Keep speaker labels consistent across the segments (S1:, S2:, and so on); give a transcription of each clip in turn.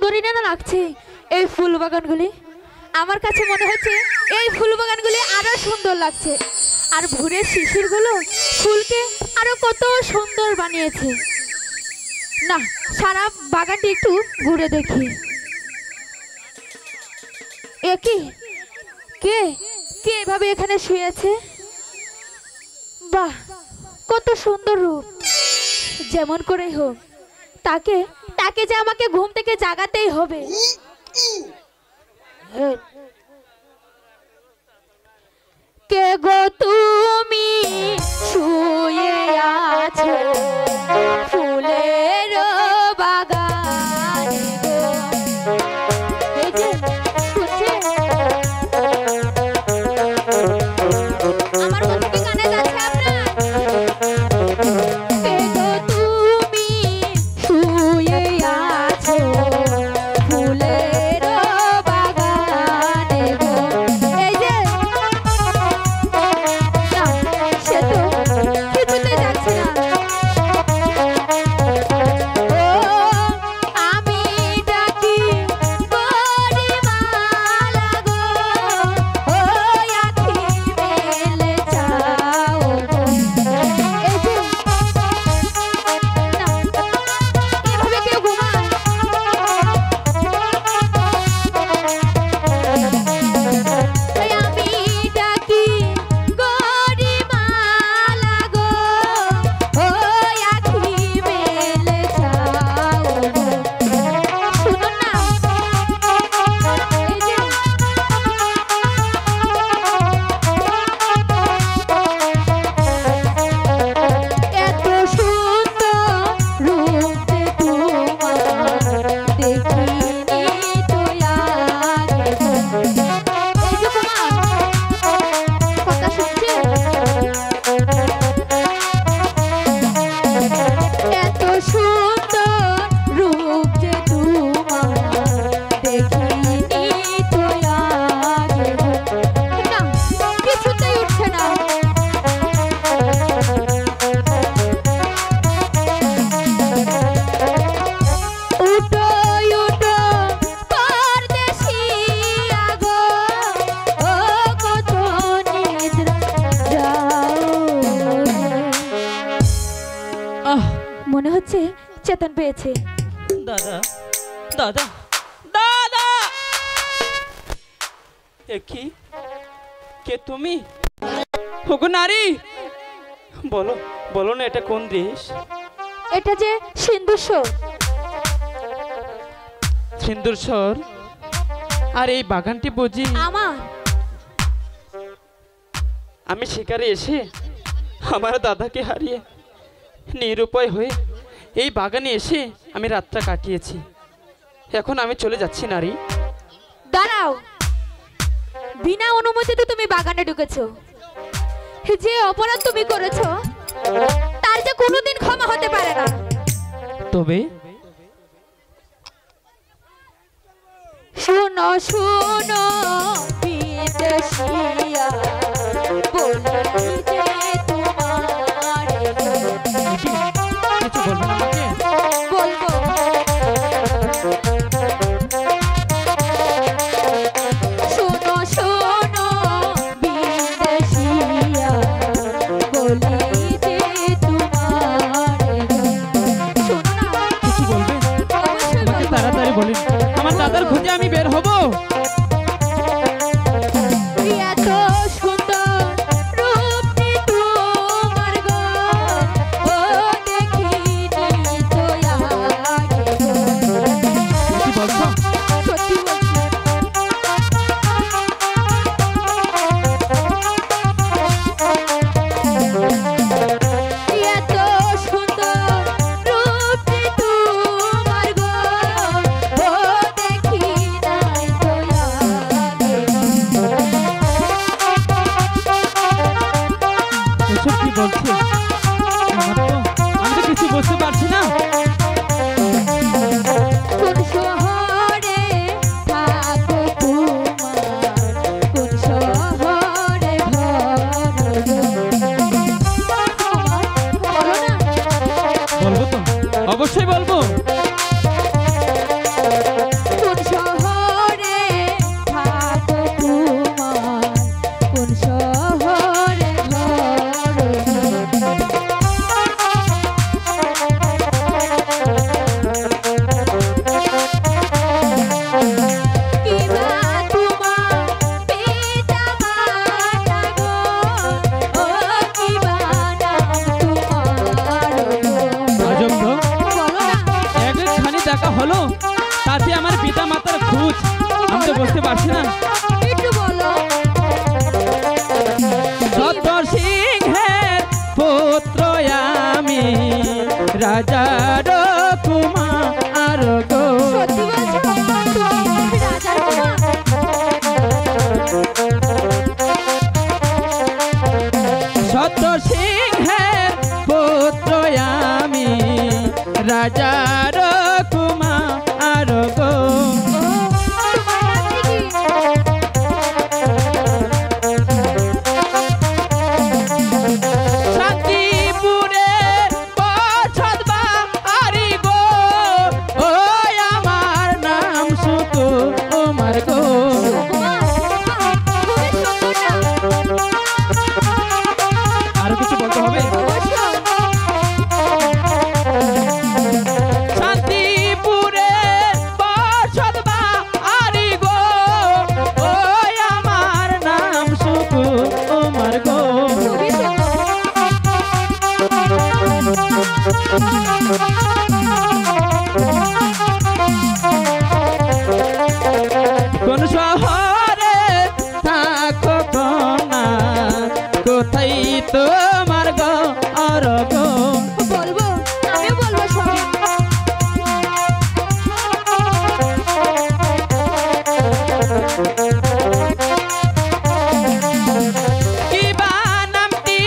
S1: সুন্দরী না লাগছে এই ফুল বাগানগুলি। আমার কাছে মনে হচ্ছে এই ফুল বাগানগুলি আরো সুন্দর লাগছে। আর ভোরের শিশিরগুলো ফুলকে আরো কত সুন্দর বানিয়েছে। না, সারা বাগানটি একটু ঘুরে দেখি। কে কে এভাবে এখানে শুয়েছে? বাহ, কত সুন্দর রূপ। যেমন করে হোক তাকে তাকে যে আমাকে ঘুম থেকে জাগাতেই হবে। কে গো তুমি শুয়ে আছো ফুলের বাগানে গো। এই যে শুনছে আমার কথা কি কানে যাচ্ছে আপনার? কে গো তুমি শুয়ে আছো ফুলের বাগানে গো। এই যে না, সে তো কিছুতেই যাচ্ছে না। ও আমি ডাকি পরিমালা গো, ও আখি মেলে চাও গো। এই যে না, এভাবে কেউ ঘুমায়? এই আমি ডাকি গরিমালা গো, ও আখি মেলে চাও গো। শুনুন না, এই যে এত সুন্দর রূপ যে তোমার দেখিনি তো আগে গো। এই যে তোমার কথা শুনছে? এত সুন্দর রূপ যে তোমার দেখিনি তো আগে গো। না, কিছুতেই উঠছে না। উঠো উঠো পরদেশিয়া গো, ও কত নিদ্রা যাও গো। মনে হচ্ছে চেতন পেয়েছে।
S2: দাদা দাদা দাদা, কি কে তুমি? ওগো নারী, বলো বলো না, এটা কোন দেশ?
S1: এটা যে সিন্ধুস্বর।
S2: সিন্দুরস্বর। আর এই বাগানটি বুঝি
S1: আমার
S2: আমি শিকারে এসে আমার দাদাকে হারিয়ে নিরুপায় হয়ে এই বাগানে এসে আমি রাতটা কাটিয়েছি। এখন আমি চলে যাচ্ছি নারী।
S1: দাঁড়াও, বিনা অনুমতিতে তুমি বাগানে ঢুকেছো। যে অপরাধ তুমি করেছো তার যে কোনোদিন ক্ষমা হতে পারে না।
S2: তবে
S1: শোনো শোনো বিদেশিয়া, বলি যে তোমার
S2: কিছু বলবেন আমাকে?
S1: বলবো। শোনো শোনো বিদেশিয়া, বলি যে তোমার। শোনো না,
S2: কিছু বলবেন?
S1: অবশ্যই
S2: আমাকে
S1: বলবো।
S2: তাড়াতাড়ি বলুন, আমার দাদার খোঁজে আমি বের হব।
S1: এত সুন্দর রূপ যে তোমার গো, ও দেখিনি তো আগে গো।
S2: কি বলছো?
S1: সত্যি বলছি। এত সুন্দর রূপ যে তোমার গো, ও দেখি নাই তো
S2: আছে আমার পিতা মাতার খোঁজ, আমি তো বুঝতে পারছি না।
S1: একটু বলো।
S2: সত্য সিংহের পুত্র আমি, রাজার কুমার গো।
S1: সত্যি বলছো? তুমি রাজার কুমার?
S2: সত্য সিংহের পুত্র আমি, রাজার কুমার গো। শান্তিপুরে বসত বাড়ি গো, ও আমার নাম সুকুমার গো। আরো কিছু বলতে হবে? শান্তিপুরে বসত বাড়ি গো, ও আমার নাম সুকুমার গো। কোন শহরে থাকো না, কোথায় তোমার ঘর গো।
S1: বলবো, আমিও বলবো সবই।
S2: কিবা নামটি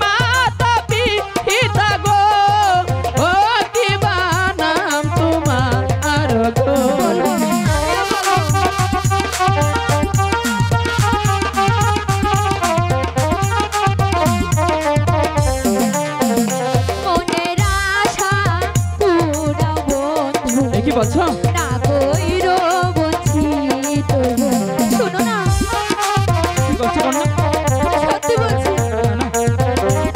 S2: মাতা পিতা গো, ও কিবা নাম তোমার গো।
S1: বলবো, আমিও বলবো। মনের আশা পুরা বন্ধু,
S2: এ কি বলছো?
S1: না কইর বঞ্চিত। শোনো না,
S2: কি করছো কন্যা?
S1: সত্যি বলছি।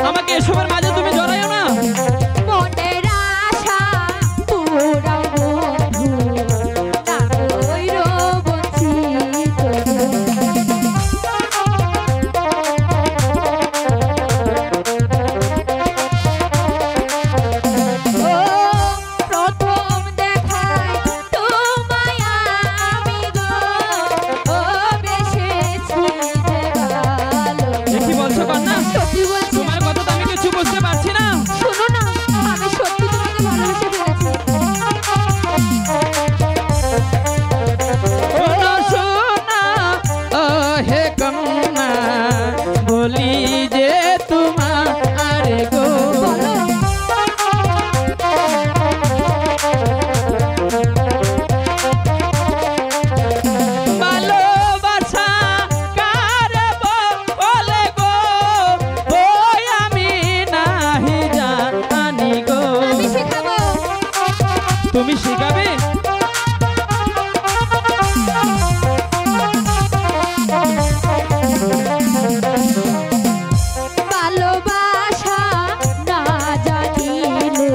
S2: আমাকে এসবের মাঝে তুমি জড়াইও না।
S1: মনের আশা পুরা বন্ধু, না কইর বঞ্চিত। ও প্রথম দেখায় তোমায় আমি গো, ও বেসেছি যে ভালো।
S2: এ কি বলছো কন্যা?
S1: সত্যি বলছি।
S2: তোমার কথা তো আমি কিছু বুঝতে পারছি না।
S1: শোনো না, আমি সত্যি তোমাকে ভালোবেসে ফেলেছি।
S2: শোনো শোনা ও হে কন্যা, বলি যে তোমার গো।
S1: বলো।
S2: ভালোবাসা কারে বলে গো, ও আমি নাহি জানি গো।
S1: আমি শেখাবো।
S2: তুমি শিখাবে?
S1: ভালোবাসা না জানিলে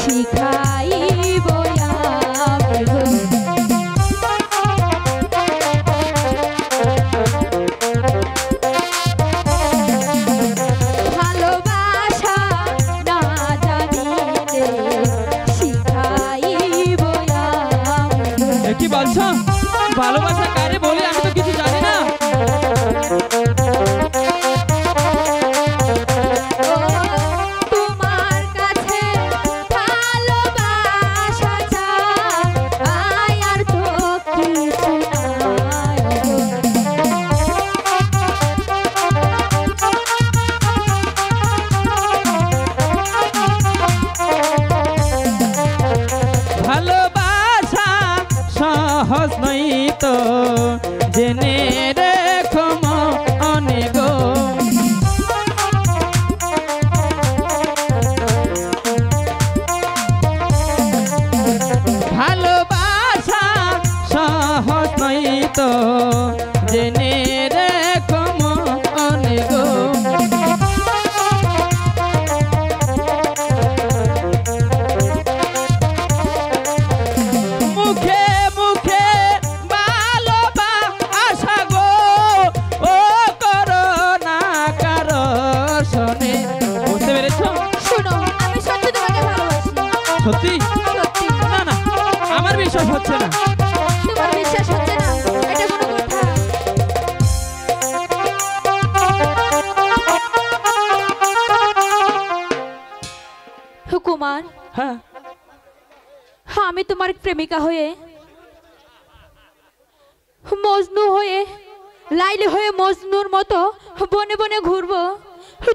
S1: শিখাইব আমি গো। ভালোবাসা না জানিলে শিখাইব আমি গো।
S2: এ কি বলছো? ভালোবাসা কারে বলে আমি তো কিছু জানি না।
S1: ও তোমার কাছে ভালোবাসা চাই, আর তো কিছু নাই গো।
S2: ভালোবাসা সহজ নই তো, জেনে রেখো মনে গো। ভালোবাসা সহজ নই তো, জেনে রেখো মনে গো। মুখে মুখে ভালোবাসা গো, ও করো না কারো শোনে। বুঝতে পেরেছো?
S1: শোনো, আমি সত্যি তোমাকে ভালোবাসি।
S2: সত্যি?
S1: সত্যি।
S2: না না, আমার বিশ্বাস হচ্ছে হচ্ছে না।
S1: তোমার বিশ্বাস হচ্ছে না, এটা কোনো কথা? কুমার,
S2: হ্যাঁ
S1: আমি তোমার প্রেমিকা হয়ে, মজনু হয়ে, লাইলি হয়ে মজনুর মতো বনে বনে ঘুরবো,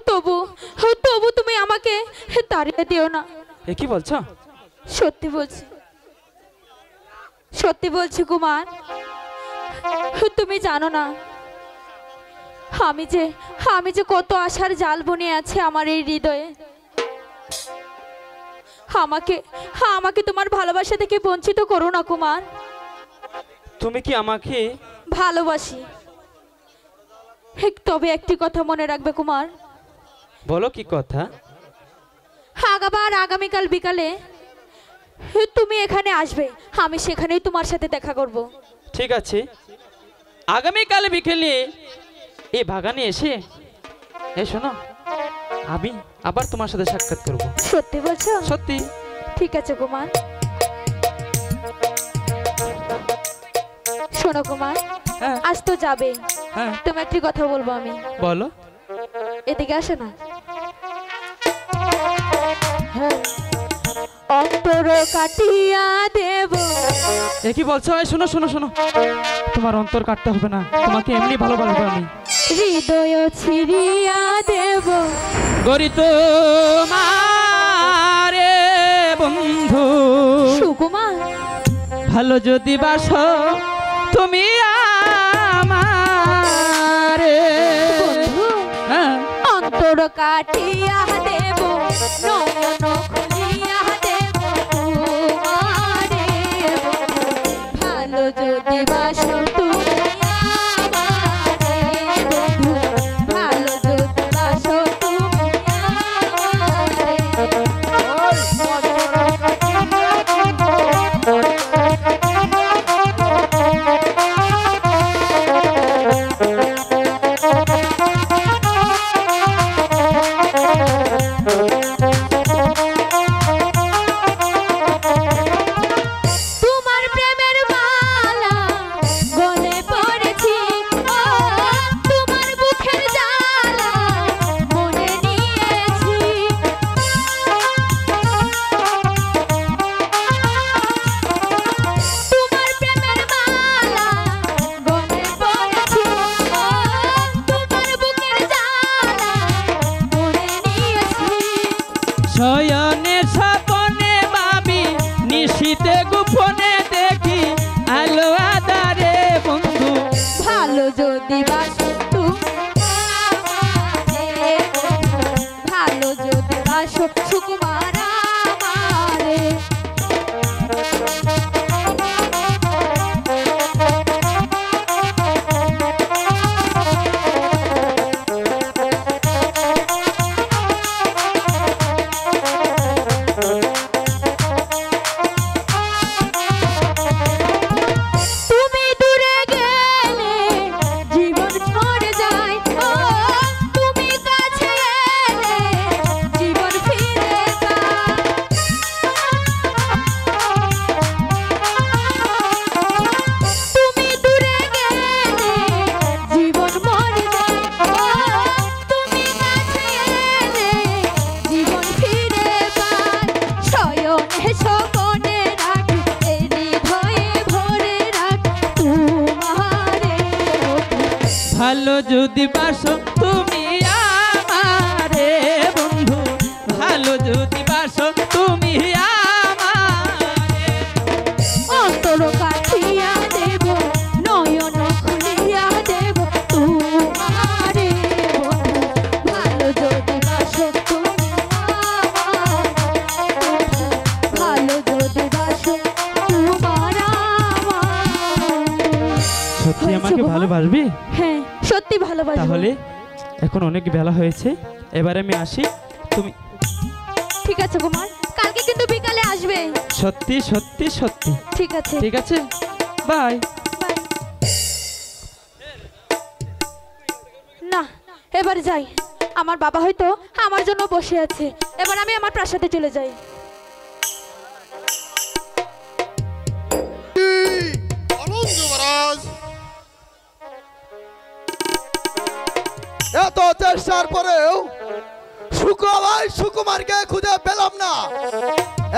S1: তবু তবু তুমি আমাকে তাড়িয়ে দিও না।
S2: এ কি বলছো?
S1: সত্যি বলছি, সত্যি বলছি কুমার। তুমি জানো না আমি যে কত আশার জাল বুনে আছে আমার এই হৃদয়ে। আমাকে আমাকে তোমার ভালোবাসা থেকে বঞ্চিত করো না কুমার।
S2: তুমি কি আমাকে
S1: ভালোবাসি, তবে একটি কথা মনে রাখবে কুমার।
S2: বলো কি কথা?
S1: আগামীকাল বিকালে তুমি এখানে আসবে, আমি সেখানেই তোমার সাথে দেখা করব।
S2: ঠিক আছে, আগামীকাল বিকেলে এই বাগানে এসে শোনো, আমি আবার তোমার সাথে সাক্ষাৎ করব।
S1: সত্যি বলছো?
S2: সত্যি।
S1: ঠিক আছে কুমার। শোনো কুমার,
S2: হ্যাঁ
S1: আজ তো যাবে,
S2: হ্যাঁ
S1: তুমি একটি কথা বলবো আমি।
S2: বলো।
S1: এদিকে আসে না। হ্যাঁ, অন্তর কাটিয়া দেব।
S2: এ কি বলছো? শোনো শোনো শোনো, তোমার অন্তর কাটতে হবে না, তোমাকে এমনি ভালোবাসবো আমি।
S1: হৃদয় ছিড়িয়া দেব।
S2: গরি তোমারে বন্ধু,
S1: সুকুমার,
S2: ভালো যদি বাসো তুমি আমারে।
S1: বন্ধু,
S2: হ্যাঁ
S1: অন্তর কাটিয়া দেব, নয়ন খুলিয়া দেব তোমারে। ভালো যদি বাসো তুমি আমারে, বন্ধু, ভালো যদি বাসো তুমি আমারে। তোমার প্রেমের মালা গলে পড়েছি, ও তোমার বুকের জ্বালা মনে নিয়েছি। তোমার প্রেমের মালা গলে পড়েছি, ও তোমার বুকের জ্বালা মনে নিয়েছি।
S2: শয়নে স্বপনে ভাবি, নিশীতে গোপনে দেখি আলো আধারে বন্ধু।
S1: ভালো যদি বাসো তুমি আমারে, ভালো যদি বাসো সুকুমার আমারে। তুমি দূরে গেলে জীবন ঝরে যায়, ও তুমি কাছে এলে জীবন ফিরে পায়। তুমি দূরে গেলে জীবন মরে যায়, ও তুমি কাছে এলে জীবন ফিরে পায়। শয়নে স্বপনে রাখি, এই হৃদয়ে ভরে রাখি তোমারে।
S2: ভালো যদি বাসো তুমি আমারে বন্ধু, ভালো যদি বাসো তুমি আমারে।
S1: অন্তর কাটিয়া দেব, নয়ন খুলিয়া দেব তোমারে। বন্ধু, ভালো যদি বাসো তুমি আমারে, ভালো যদি বাসো তোমার আমারে।
S2: সত্যি
S1: হয়েছে
S2: আমাকে
S1: বোমা?
S2: ভালোবাসবি?
S1: হ্যাঁ, সত্যি ভালোবাসবো।
S2: তাহলে এখন অনেক বেলা হয়েছে, এবারে আমি আসি। তুমি
S1: ঠিক আছে কুমার, কালকে কিন্তু বিকালে আসবে।
S2: সত্যি সত্যি সত্যি?
S1: ঠিক আছে,
S2: ঠিক আছে, বাই।
S1: বাই। না, এবার যাই, আমার বাবা হয়তো আমার জন্য বসে আছে। এবার আমি আমার প্রাসাদে চলে যাই।
S3: আসার পরেও সুকুমারকে খুঁজে পেলাম না।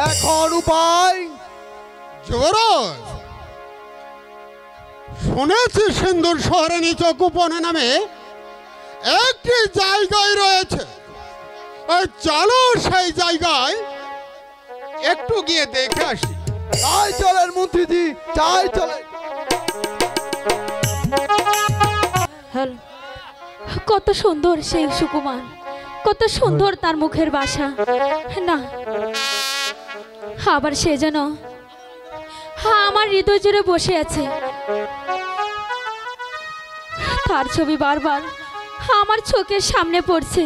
S3: এখন উপায়।
S4: যুবরাজ, শুনেছি সিন্দুর শহরে নিচ গোপনে নামে একটি জায়গায় রয়েছে। চলো সেই জায়গায় একটু গিয়ে দেখে আসি।
S3: তাই চলেন মন্ত্রীজি, তাই চলেন।
S1: হ্যালো, কত সুন্দর সেই সুকুমার, কত সুন্দর তার মুখের ভাষা। না, আবার সে যেন আমার হৃদয় জুড়ে বসে আছে। তার ছবি বারবার আমার চোখের সামনে পড়ছে।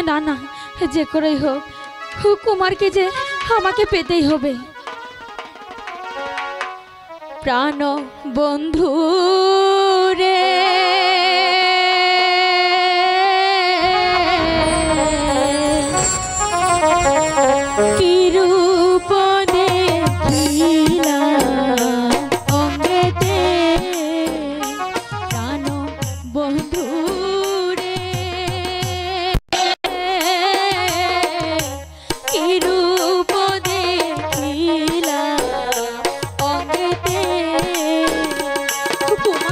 S1: না না, যে করেই হোক কুমারকে যে আমাকে পেতেই হবে। প্রাণ বন্ধু রে, কি রূপ দেখিলা অঙ্গেতে, প্রাণ বন্ধু রে, কি রূপ দেখিলা অঙ্গেতে। কুমার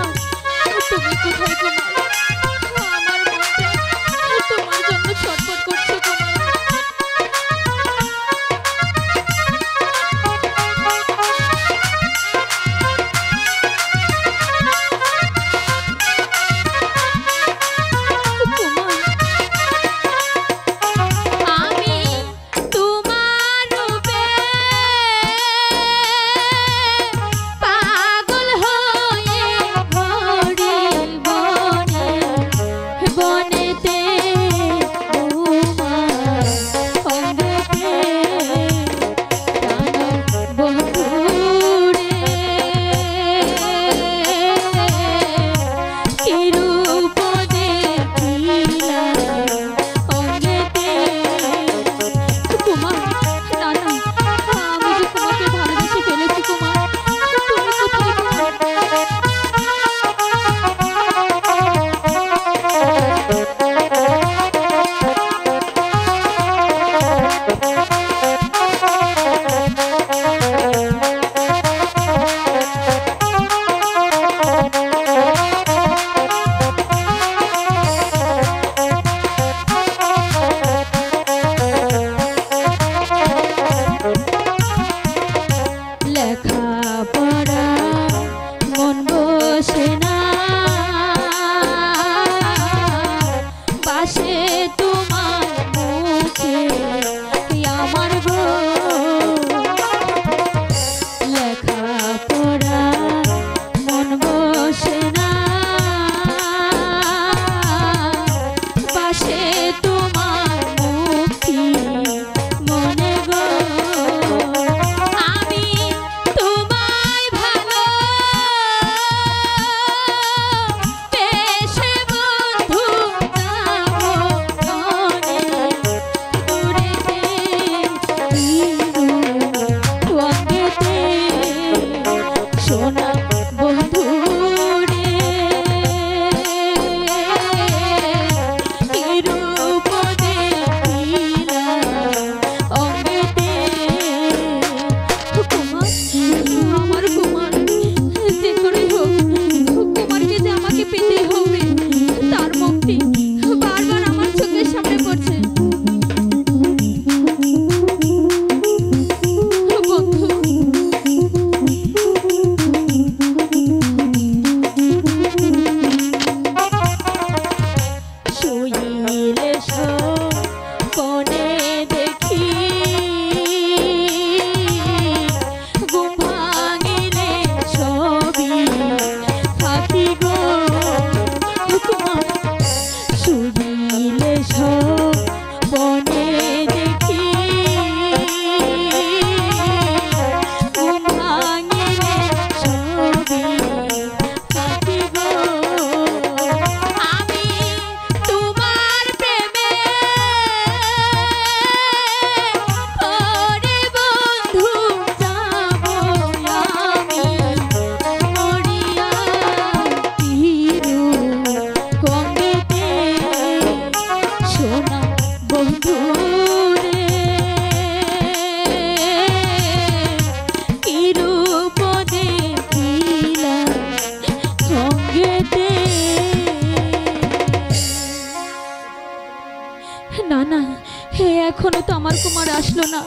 S1: আমার কুমার আসলো না,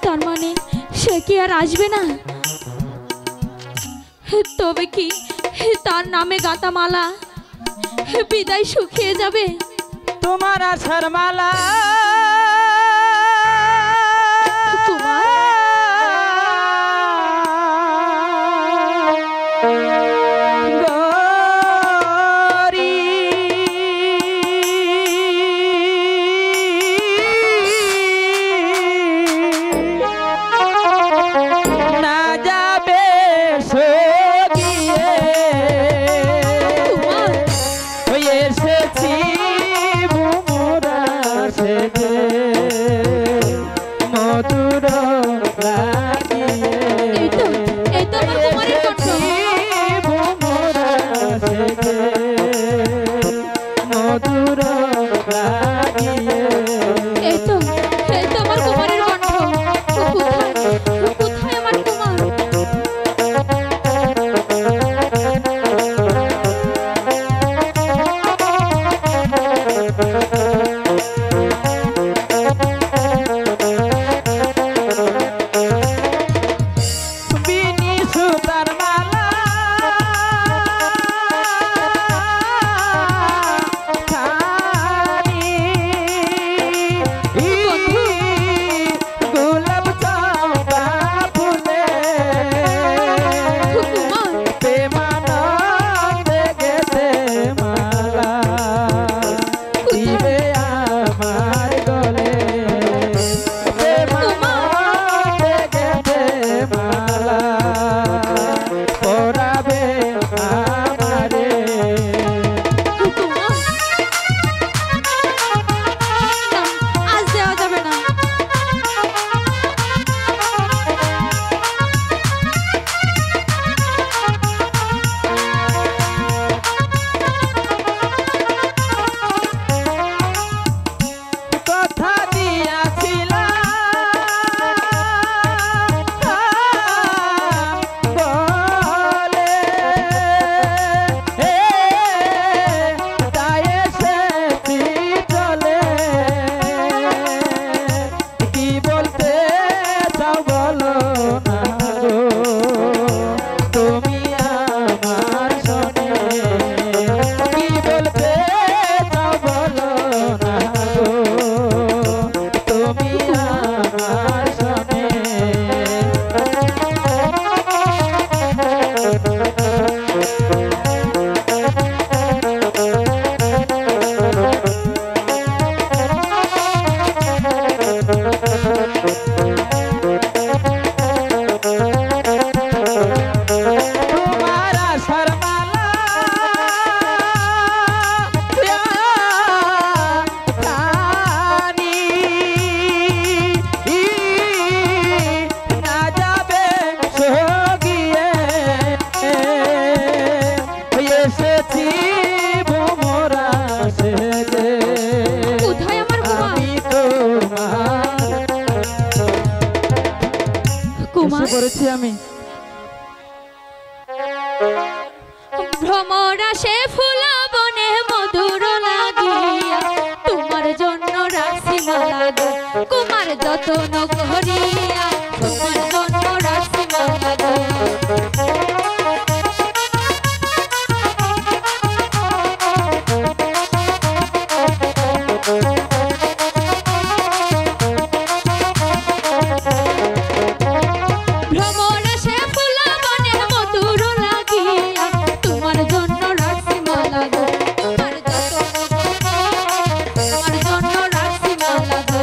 S1: তার মানে সে কি আর আসবে না? তবে কি তার নামে গাঁথা মালা বিদায় শুকিয়ে যাবে?
S2: তোমার আশার মালা
S1: কুমার,
S2: গরি না যাবে সগিয়ে
S1: কুমার,
S2: এসেছি বুমুরা সেজে মধুর লাগিয়ে
S1: এই তো আমার কুমারের কণ্ঠ।
S2: বুমুরা সেজে মধুর লাগিয়ে
S1: এই তো আমার কুমারের কণ্ঠ। কোথায় কোথায় আমার কুমার?
S2: বিনি সুতার মালা খানি গোলাপ চম্পা ফুলে
S1: কুমার,
S2: প্রেমানন্দে গেছে মালা দিবে আমার গলে প্রেমানন্দে গেছে মালা পরাবে আমারে
S1: কুমার, না, আজ দেওয়া যাবে না।
S2: কথা দিয়াছিলাম বলে তাই এসেছি চলে কি বলতে চাও বলো না গো তুমি আমার শোনে কি বলতে চাও বলো না গো তুমি আমার শোনে তোমার আশার মালা খানি না যাবে সগিয়ে এসেছি ভোমরা সেজে
S1: কোথায় আমার কুমার?
S2: আমি তোমার
S1: কুমার,
S2: এসে পড়েছি আমি
S1: ভ্রমরা সে ফুল বনে মধুর লাগিয়া তোমার জন্য রাখছি মালা গো কুমার, যতন করিয়া তোমার জন্য রাখছি মালা গো। ভ্রমরা সে ফুল বনে মধুর লাগিয়া তোমার জন্য রাখছি মালা গো তোমার যতন করিয়া তোমার জন্য রাখছি মালা গো।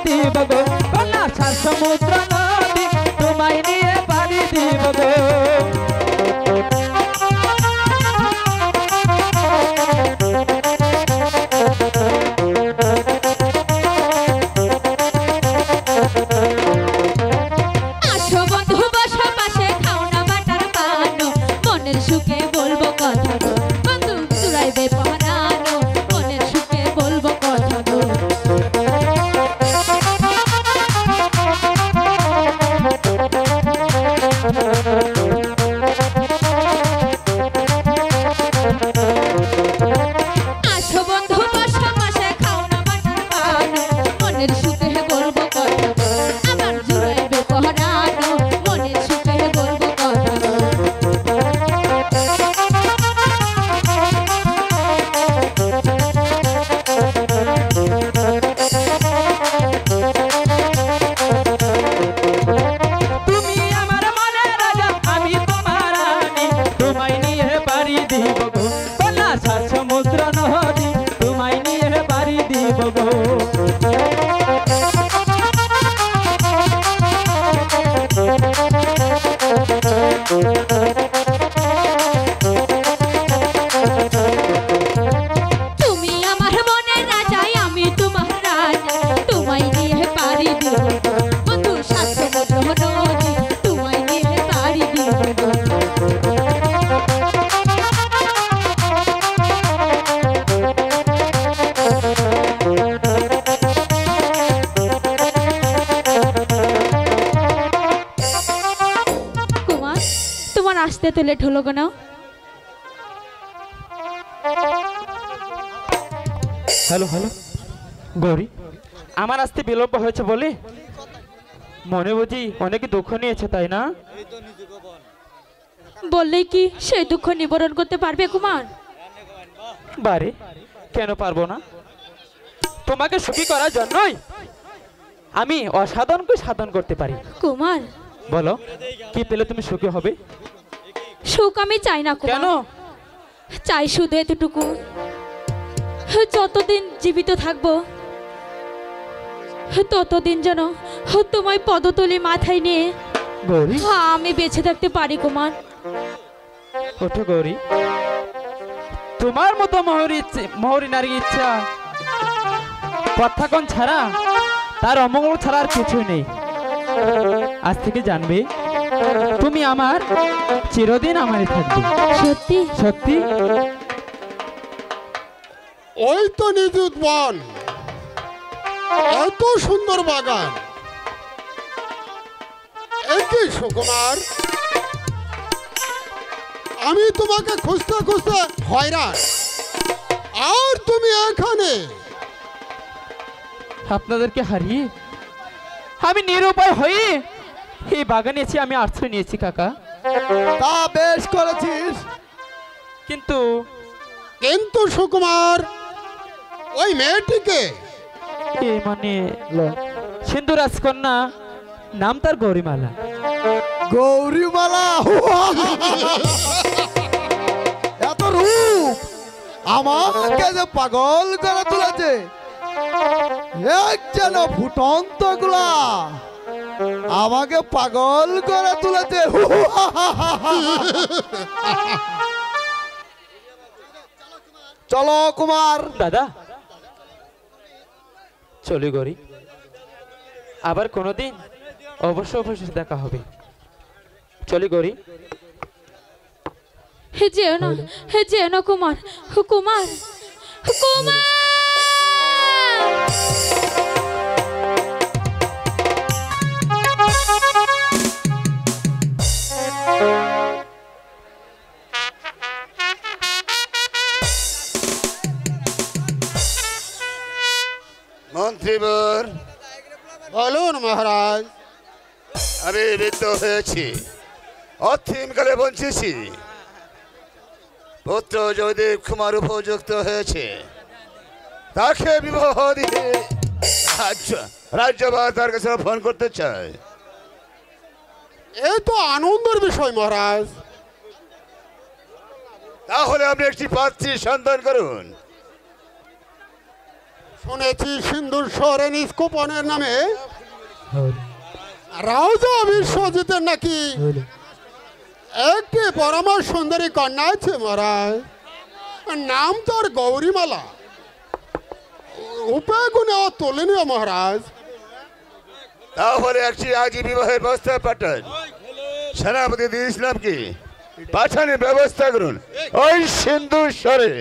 S2: দিব গো কন্যা সাত সমুদ্র নদী তোমায় নিয়ে পাড়ি দিব গো
S1: আসো বন্ধু বসো পাশে খাও না বাটার পানো মনের সুখে বলবো কথা গো বন্ধু চুরাইবে পরানো মনের সুখে বলবো কথা গো আসো বন্ধু বসো পাশে খাও না বাটার পানো মনের সুখে বলবো কথা গো আমার জুড়াইবে পরানো মনের সুখে বলবো কথা গো
S2: তুমি আমার মনের রাজা আমি তোমার রানী তোমায় নিয়ে পাড়ি দিব গো কন্যা সাত সমুদ্র নদী তোমায় নিয়ে পাড়ি দিব গো
S1: তুমি আমার মনের রাজা আমি তোমার রাজা তোমায় নিয়ে পারি দিব বন্ধু সাত সমুদ্র নদী তোমায় নিয়ে পারি দিব কুমার তোমার আসতে তো লেট হলো কেন?
S2: হ্যালো হ্যালো গৌরী আমার আসতে বিলম্ব হয়েছে বলে মনে বুঝি অনেকে দুঃখ নিয়েছে তাই না
S1: বললেই কি সেই দুঃখ নিবারণ করতে পারবে কুমার?
S2: বারে কেন পারবো না তোমাকে সুখী করার জন্যই আমি অসাধনকে সাধন করতে পারি
S1: কুমার
S2: বলো কি পেলে তুমি সুখী হবে
S1: সুখ আমি চাই না কুমার
S2: কেন
S1: চাই শুধু এতটুকু যতদিন জীবিত থাকবো ততদিন যেন তোমায় পদতলি মাথায় নিয়ে
S2: গৌরী
S1: আমি বেঁচে থাকতে পারি কুমার।
S2: ওঠো গৌরী তোমার মতো মহরী নারী ইচ্ছা প্রত্যাখ্যান ছাড়া তার অমঙ্গল ছাড়া আর কিছুই নেই আজ থেকে জানবে তুমি আমার চিরদিন আমারই থাকবে
S1: সত্যি
S2: সত্যি
S4: ওই তো নিযুত বন, এত সুন্দর বাগান, একই সুকুমার, আমি তোমাকে খুঁজতে খুঁজতে হয়রান, আর তুমি এখানে।
S2: আপনাদেরকে হারিয়ে আমি নিরুপায় হয়ে এই বাগানে এসে আমি আশ্রয় নিয়েছি কাকা
S3: তা বেশ করেছিস।
S2: কিন্তু
S4: কিন্তু সুকুমার, ওই মেয়েটিকে
S2: এ মানে সিন্ধু রাজকন্যা নাম তার গৌরীমালা
S3: গৌরীমালা এত রূপ আমাকে যে পাগল করে তুলেছে, এক যেন ফুটন্ত গুলা আমাকে পাগল করে তুলেছে। চলো কুমার।
S2: দাদা চলি গৌরী, আবার কোনোদিন অবশ্যই দেখা হবে। চলি গৌরী।
S1: হে যেও না কুমার, কুমার, কুমার।
S5: মন্ত্রীবর,
S4: বলুন মহারাজ।
S5: আমি বৃদ্ধ হয়েছি, অথিমকালে বঞ্চেছি, পুত্র জয়দেব কুমার উপযুক্ত হয়েছে, তাকে বিবাহ দিয়ে রাজ্যপাল তার কাছে ফোন করতে চায়।
S4: এ তো আনন্দের বিষয় মহারাজ।
S5: তাহলে আপনি একটি পাত্রী সন্ধান করুন।
S4: শুনেছি সিন্ধুর শহরে নিষ্কোপনের নামে রাজা বিশ্বজিতের নাকি একটি পরম সুন্দরী কন্যা আছে মহারাজ। নাম তার গৌরীমালা। উপায় গুণে তুলনীয় মহারাজ।
S5: তাহলে একটি আজই বিবাহের ব্যবস্থা পাঠান। সেনাপতি দিয়ে ইসলামকে পাঠানোর ব্যবস্থা করুন ওই সিন্ধুর স্বরে।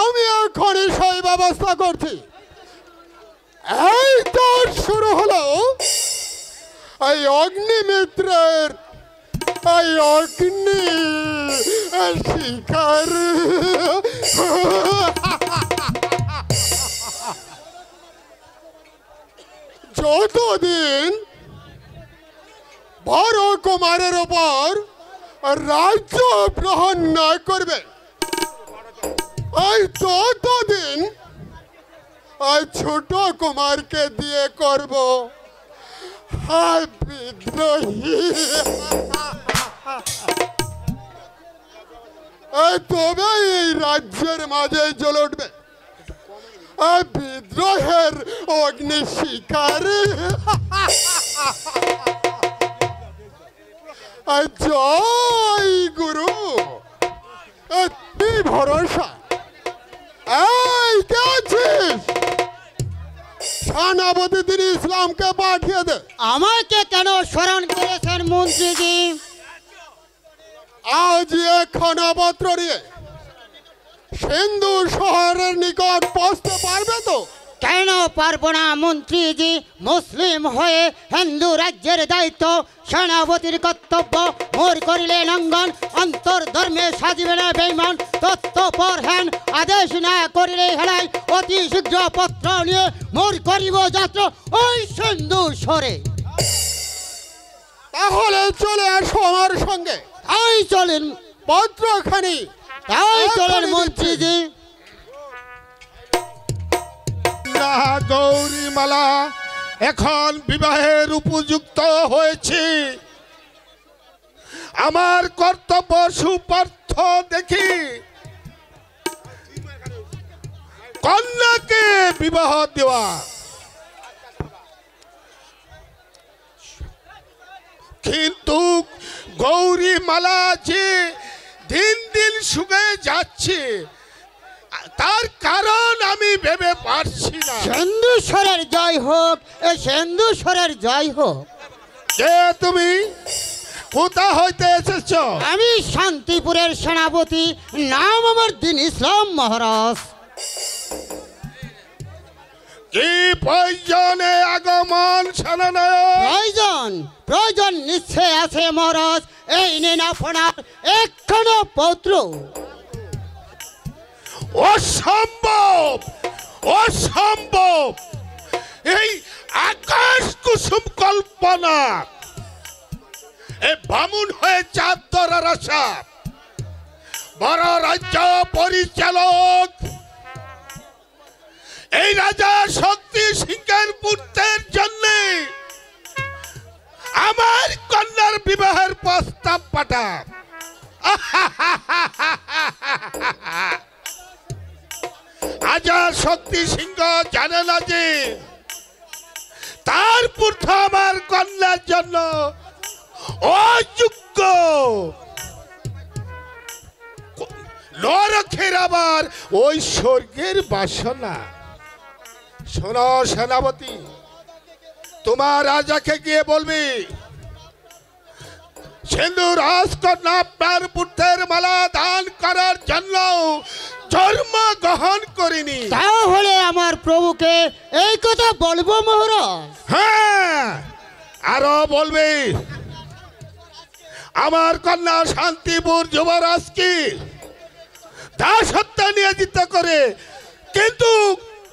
S4: আমি এখনই সেই ব্যবস্থা করছি। এই তো শুরু হলো এই অগ্নিমিত্রের এই অগ্নি শিকার। যতদিন বড় কুমারের ওপর রাজ্য গ্রহণ না করবে, এই ততদিন ওই ছোট কুমারকে দিয়ে করব বিদ্রোহী। তবে এই রাজ্যের মাঝে জ্বলে উঠবে বিদ্রোহের অগ্নি শিকার। জয় গুরু, ভরসা। এই কে আছিস? সেনাপতি তিনি ইসলামকে পাঠিয়ে দে।
S6: আমাকে কেন স্মরণ করেছেন মন্ত্রীজি?
S4: আজ এখন পত্র নিয়ে সিন্ধু শহরের নিকট পৌঁছতে পারবে তো?
S6: কেন পারবো না মন্ত্রীজি? মুসলিম হয়ে হিন্দু রাজ্যের দায়িত্ব সেনাপতির কর্তব্য। মোর করিলে লঙ্ঘন, অন্তর ধর্মে সাজিবে না বেঈমান। তত্ত্বপর হ্যান আদেশ না করিলে হেলাই। অতি শীঘ্র পত্র নিয়ে মোর করিব যাত্রা ওই সিন্ধু স্বরে।
S4: তাহলে চলে আসো আমার সঙ্গে।
S6: তাই চলেন,
S4: পত্রখানি
S6: তাই চলেন মন্ত্রীজি।
S7: গৌরীমালা এখন বিবাহের উপযুক্ত হয়েছে। আমার কর্তব্য সুপার্থ দেখি কন্যাকে বিবাহ দেওয়া। কিন্তু গৌরীমালা যে দিন দিন শুকিয়ে যাচ্ছে তার কারণ আমি ভেবে পারছি না।
S6: সিন্ধুস্বরের জয় হোক, এ সিন্ধুস্বরের জয় হোক।
S7: কে তুমি? কোথা হইতে এসেছ?
S6: আমি শান্তিপুরের সেনাপতি, নাম আমার দিন ইসলাম মহারাজ।
S7: কি প্রয়োজনে আগমন সেনানায়ক?
S6: প্রয়োজন প্রয়োজন নিশ্চয় আছে মহারাজ। এই নিন আপনার একখানা পত্র।
S7: অসম্ভব, অসম্ভব! এই আকাশ কুসুম কল্পনা, এ বামুন হয়ে চাঁদ ধরার আশা। বড় রাজ্য পরিচালক এই রাজা শক্তি সিংহের পুত্রের জন্য আমার কন্যার বিবাহের প্রস্তাব পাঠা। রাজা শক্তি সিংহ জানে না যে তার পুত্র আমার কন্যার জন্য অযোগ্য। নরকের আবার ওই স্বর্গের বাসনা। শোনো সেনাপতি, তোমার রাজাকে গিয়ে বলবি সিন্ধু রাজকন্যা আপনার পুত্রের মালা দান করার জন্য জন্ম গ্রহণ করিনি।
S6: তাহলে আমার প্রভুকে এই কথা বলবো মহারাজ?
S7: হ্যাঁ, আরো বলবি আমার কন্যা শান্তিপুর যুবরাজকে দাসত্ব নিয়োজিত করে, কিন্তু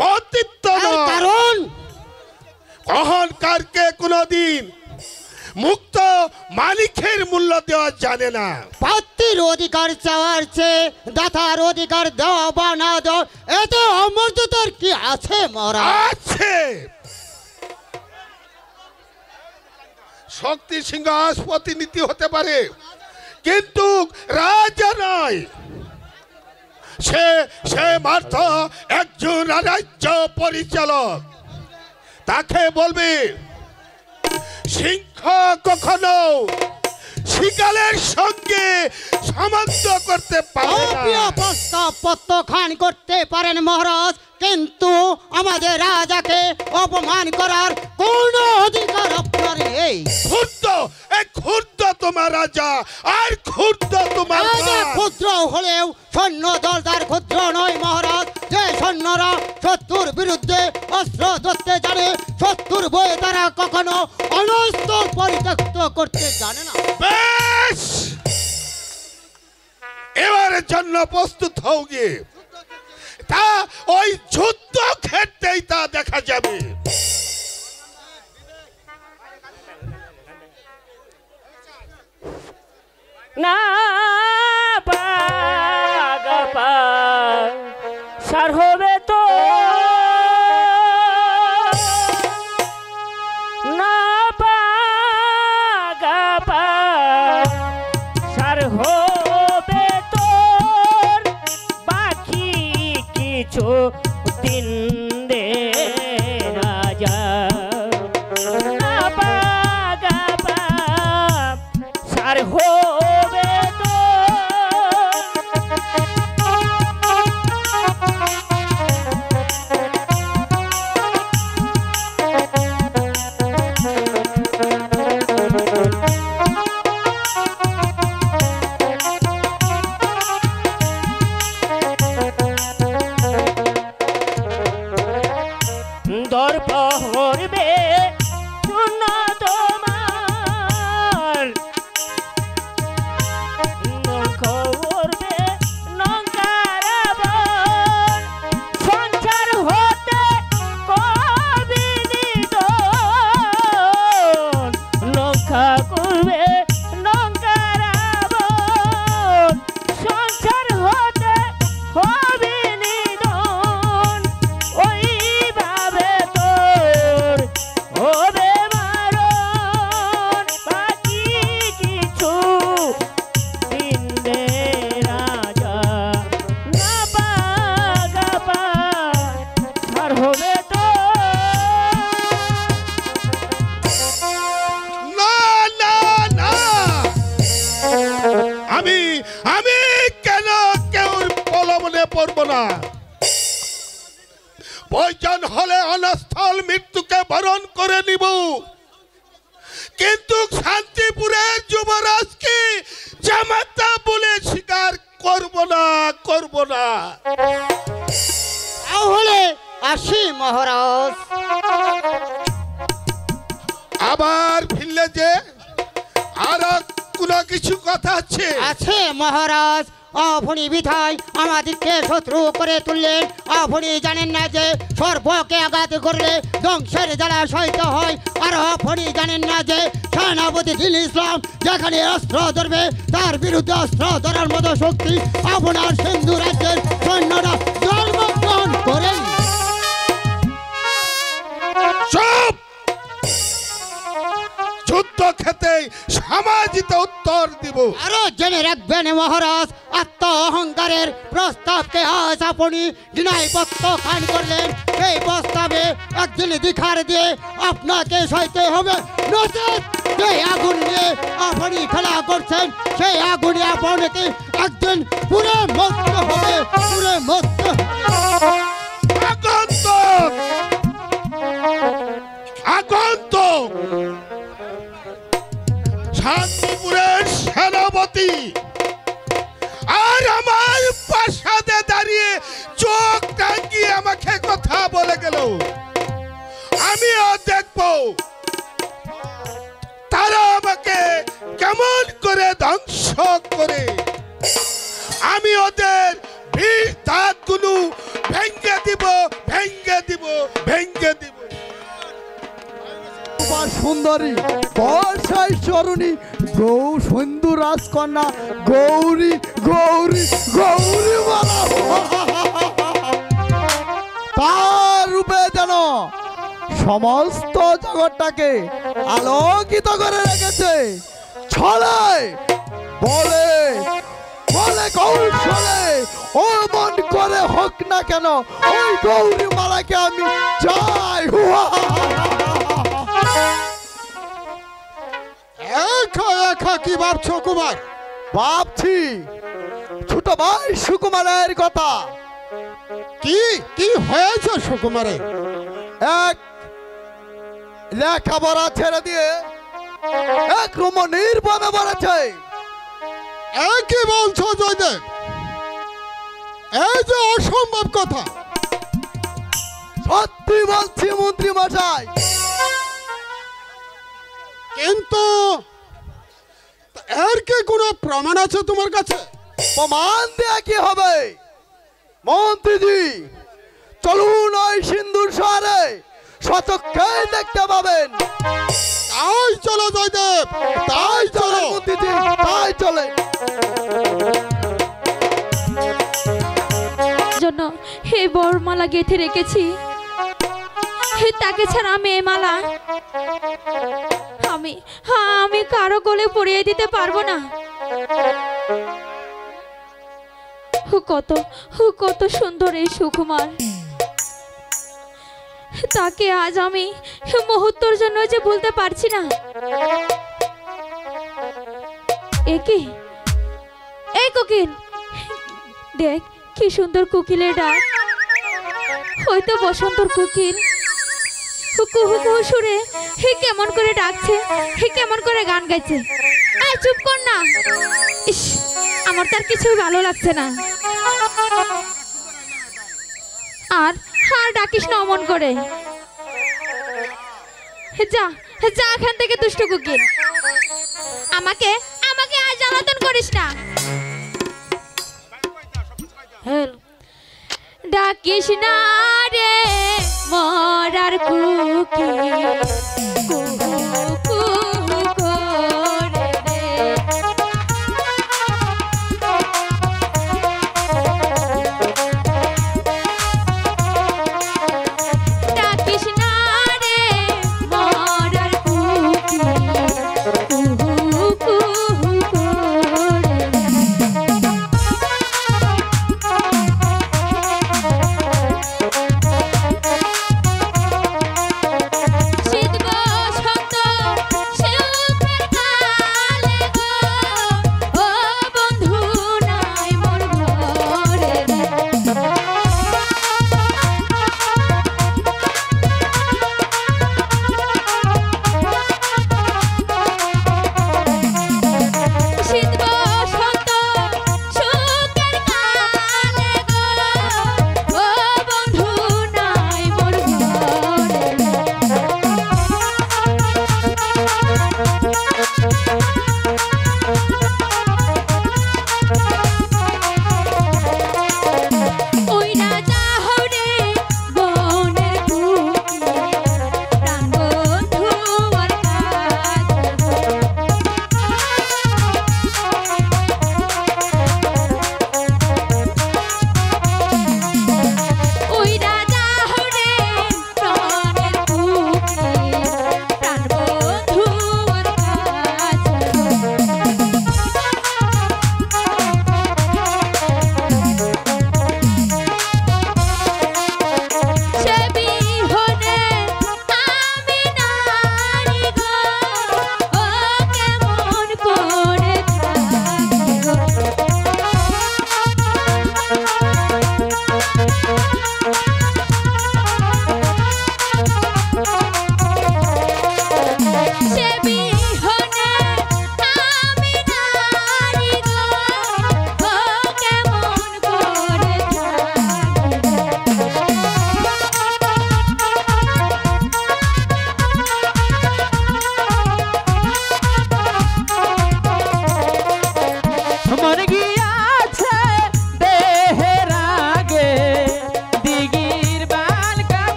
S7: পতিত্ব নয়।
S6: কারণ
S7: অহংকারকে কোনদিন মুক্ত মালিকের মূল্য দেওয়া জানে না।
S6: পাত্রীর অধিকার চাওয়ার চেয়ে দাতার অধিকার দেওয়া বা না দেওয়া এতে অমর্যাদার কি আছে মহারাজ?
S7: আছে। শক্তি সিংহ প্রতিনিধি হতে পারে, কিন্তু রাজা নয়। সে সে মাত্র একজন রাজ্য পরিচালক। তাকে বলবি সিংহ কখনো শিকালের সঙ্গে সামঞ্জস্য করতে পারে না।
S6: প্রিয় প্রস্তাব প্রত্যাখ্যান করতে পারেন মহারাজ, কিন্তু আমাদের রাজাকে অপমান করার কোন অধিকার আপনার নেই।
S7: ক্ষুদ্র তোমার রাজা আর ক্ষুদ্র তোমার
S6: রাজা ক্ষুদ্র হলেও সৈন্য দল তার ক্ষুদ্র নয় মহারাজ। যে সৈন্যরা শত্রুর বিরুদ্ধে অস্ত্র ধরতে জানে, শত্রুর বয়ে তারা কখনো অনস্ত্র পরিত্যক্ত করতে জানে না।
S7: বেশ, এবারের জন্য প্রস্তুত হও গিয়ে, তা ওই যুদ্ধ ক্ষেত্রেই তা দেখা যাবে।
S8: না বাগাপা সার হবে তো না বাগাপা সার হবে তোর বাকি কিছু দিন দে রাজা না বাগাপা সার হবে তো দর্প হরবে শূন্য তোমার খবরবে নঙ্কারাবন সংসার হতে কবি নিদন নৌকা করবে নঙ্কারাবন সংসার হতে কবি নিদন ওইভাবে তোর হবে মারণ বাকি কিছু দিন দে রাজা না বাগাপা সার হবে তো
S7: না না না, আমি আমি কেন কেউ প্রলোভনে পড়ব না। প্রয়োজন হলে অনস্থল মৃত্যুকে বরণ করে নিব, কিন্তু শান্তিপুরের যুবরাজকে জামাতা বলে স্বীকার করব না, করব না।
S6: তাহলে আসি মহারাজ।
S7: আবার ফিরলে যে আর কোনো কিছু কথা আছে?
S6: আছে মহারাজ, আপনি বিধায় আমাদেরকে শত্রু করে তুললেন। আপনি জানেন না যে সর্বকে আঘাত করলে ধ্বংসের জ্বালা সহিত হয়। আর আপনি জানেন না যে সেনাপতি দিল ইসলাম যেখানে অস্ত্র ধরবে তার বিরুদ্ধে অস্ত্র ধরার মতো শক্তি আপনার সিন্ধু রাজ্যের সৈন্যরা জন্মগ্রহণ করেন।
S7: চুপ! যুদ্ধ খেতে সমাজিত উত্তর দিব।
S6: আরো জেনে রাখবেন মহারাজ, আত্ম অহংকারের প্রস্তাবকে আজ আপনি ডিনাই প্রত্যাখ্যান করলেন। সেই প্রস্তাবে একদিন দিখার দিয়ে আপনাকে সইতে হবে, নচেত যে আগুন নিয়ে আপনি খেলা করছেন সেই আগুনে আপনাকে একদিন পুরে মরতে হবে, পুরে মরতে হবে।
S7: আগন্তুক! আগন্তুক! শান্তিপুরের সেনাপতি আর আমার প্রাসাদে দাঁড়িয়ে চোখ টাঙ্গিয়ে আমাকে কথা বলে গেল। আমিও দেখব তারা আমাকে কেমন করে ধ্বংস করে। আমি ওদের ভিড় দাঁতগুলো ভেঙ্গে দিব, ভেঙ্গে দিব, ভেঙ্গে দিব।
S3: সুন্দরী বর্ষায় চরণী গৌ সিন্ধু রাজকন্যা গৌরী গৌরী গৌরী তার রূপে যেন সমস্ত জগৎটাকে আলোকিত করে রেখেছে। ছলে বলে ছলে কৌশলে ও মন করে হোক না কেন ওই গৌরী মালাকে আমি চাই।
S4: একা একা কি ভাবছো কুমার?
S3: ভাবছি ছোট ভাই সুকুমারের কথা।
S4: কি কি হয়েছে সুকুমারের?
S3: এক লেখাপড়া ছেড়ে দিয়ে এক রমণীর বনে বেড়েছে।
S4: কি বলছো জয়দেব? এই যে অসম্ভব কথা।
S3: সত্যি বলছি মন্ত্রী মশাই।
S4: কিন্তু এর কি কোনো প্রমাণ আছে তোমার কাছে?
S3: প্রমাণ দেয়া কি হবে মন্ত্রীজি? চলুন ওই সিন্ধুর শহরে সচক্ষে দেখতে পাবেন।
S4: তাই চলো জয়দেব, তাই চলো
S3: মন্ত্রীজি, তাই চলে।
S1: জন্য হে বরমালা গেঁথে রেখেছি, তাকে ছাড়া আমি এই মালা আমি কারো গলে পরিয়ে দিতে পারবো না। কত সুন্দর এই সুকুমার, তাকে আজ আমি মুহূর্তের জন্য যে ভুলতে পারছি না। এই কোকিল, দেখ কি সুন্দর কোকিলের ডাক। হয়তো বসন্তর কোকিল কুহু কুহু সুরে হে কেমন করে ডাকছে, হে কেমন করে গান গাইছে। এই চুপ কর না, ইস আমার তার কিছুই ভালো লাগছে না। আর ডাকিস না অমন করে। যা যা এখান থেকে দুষ্ট কোকিল, আমাকে আর জ্বালাতন করিস না। ডাকিস না রে মরার কোকিল, কুহু কুহু করে রে। ডাকিস না রে মরার কোকিল, কুহু কুহু করে রে। শীত বসন্ত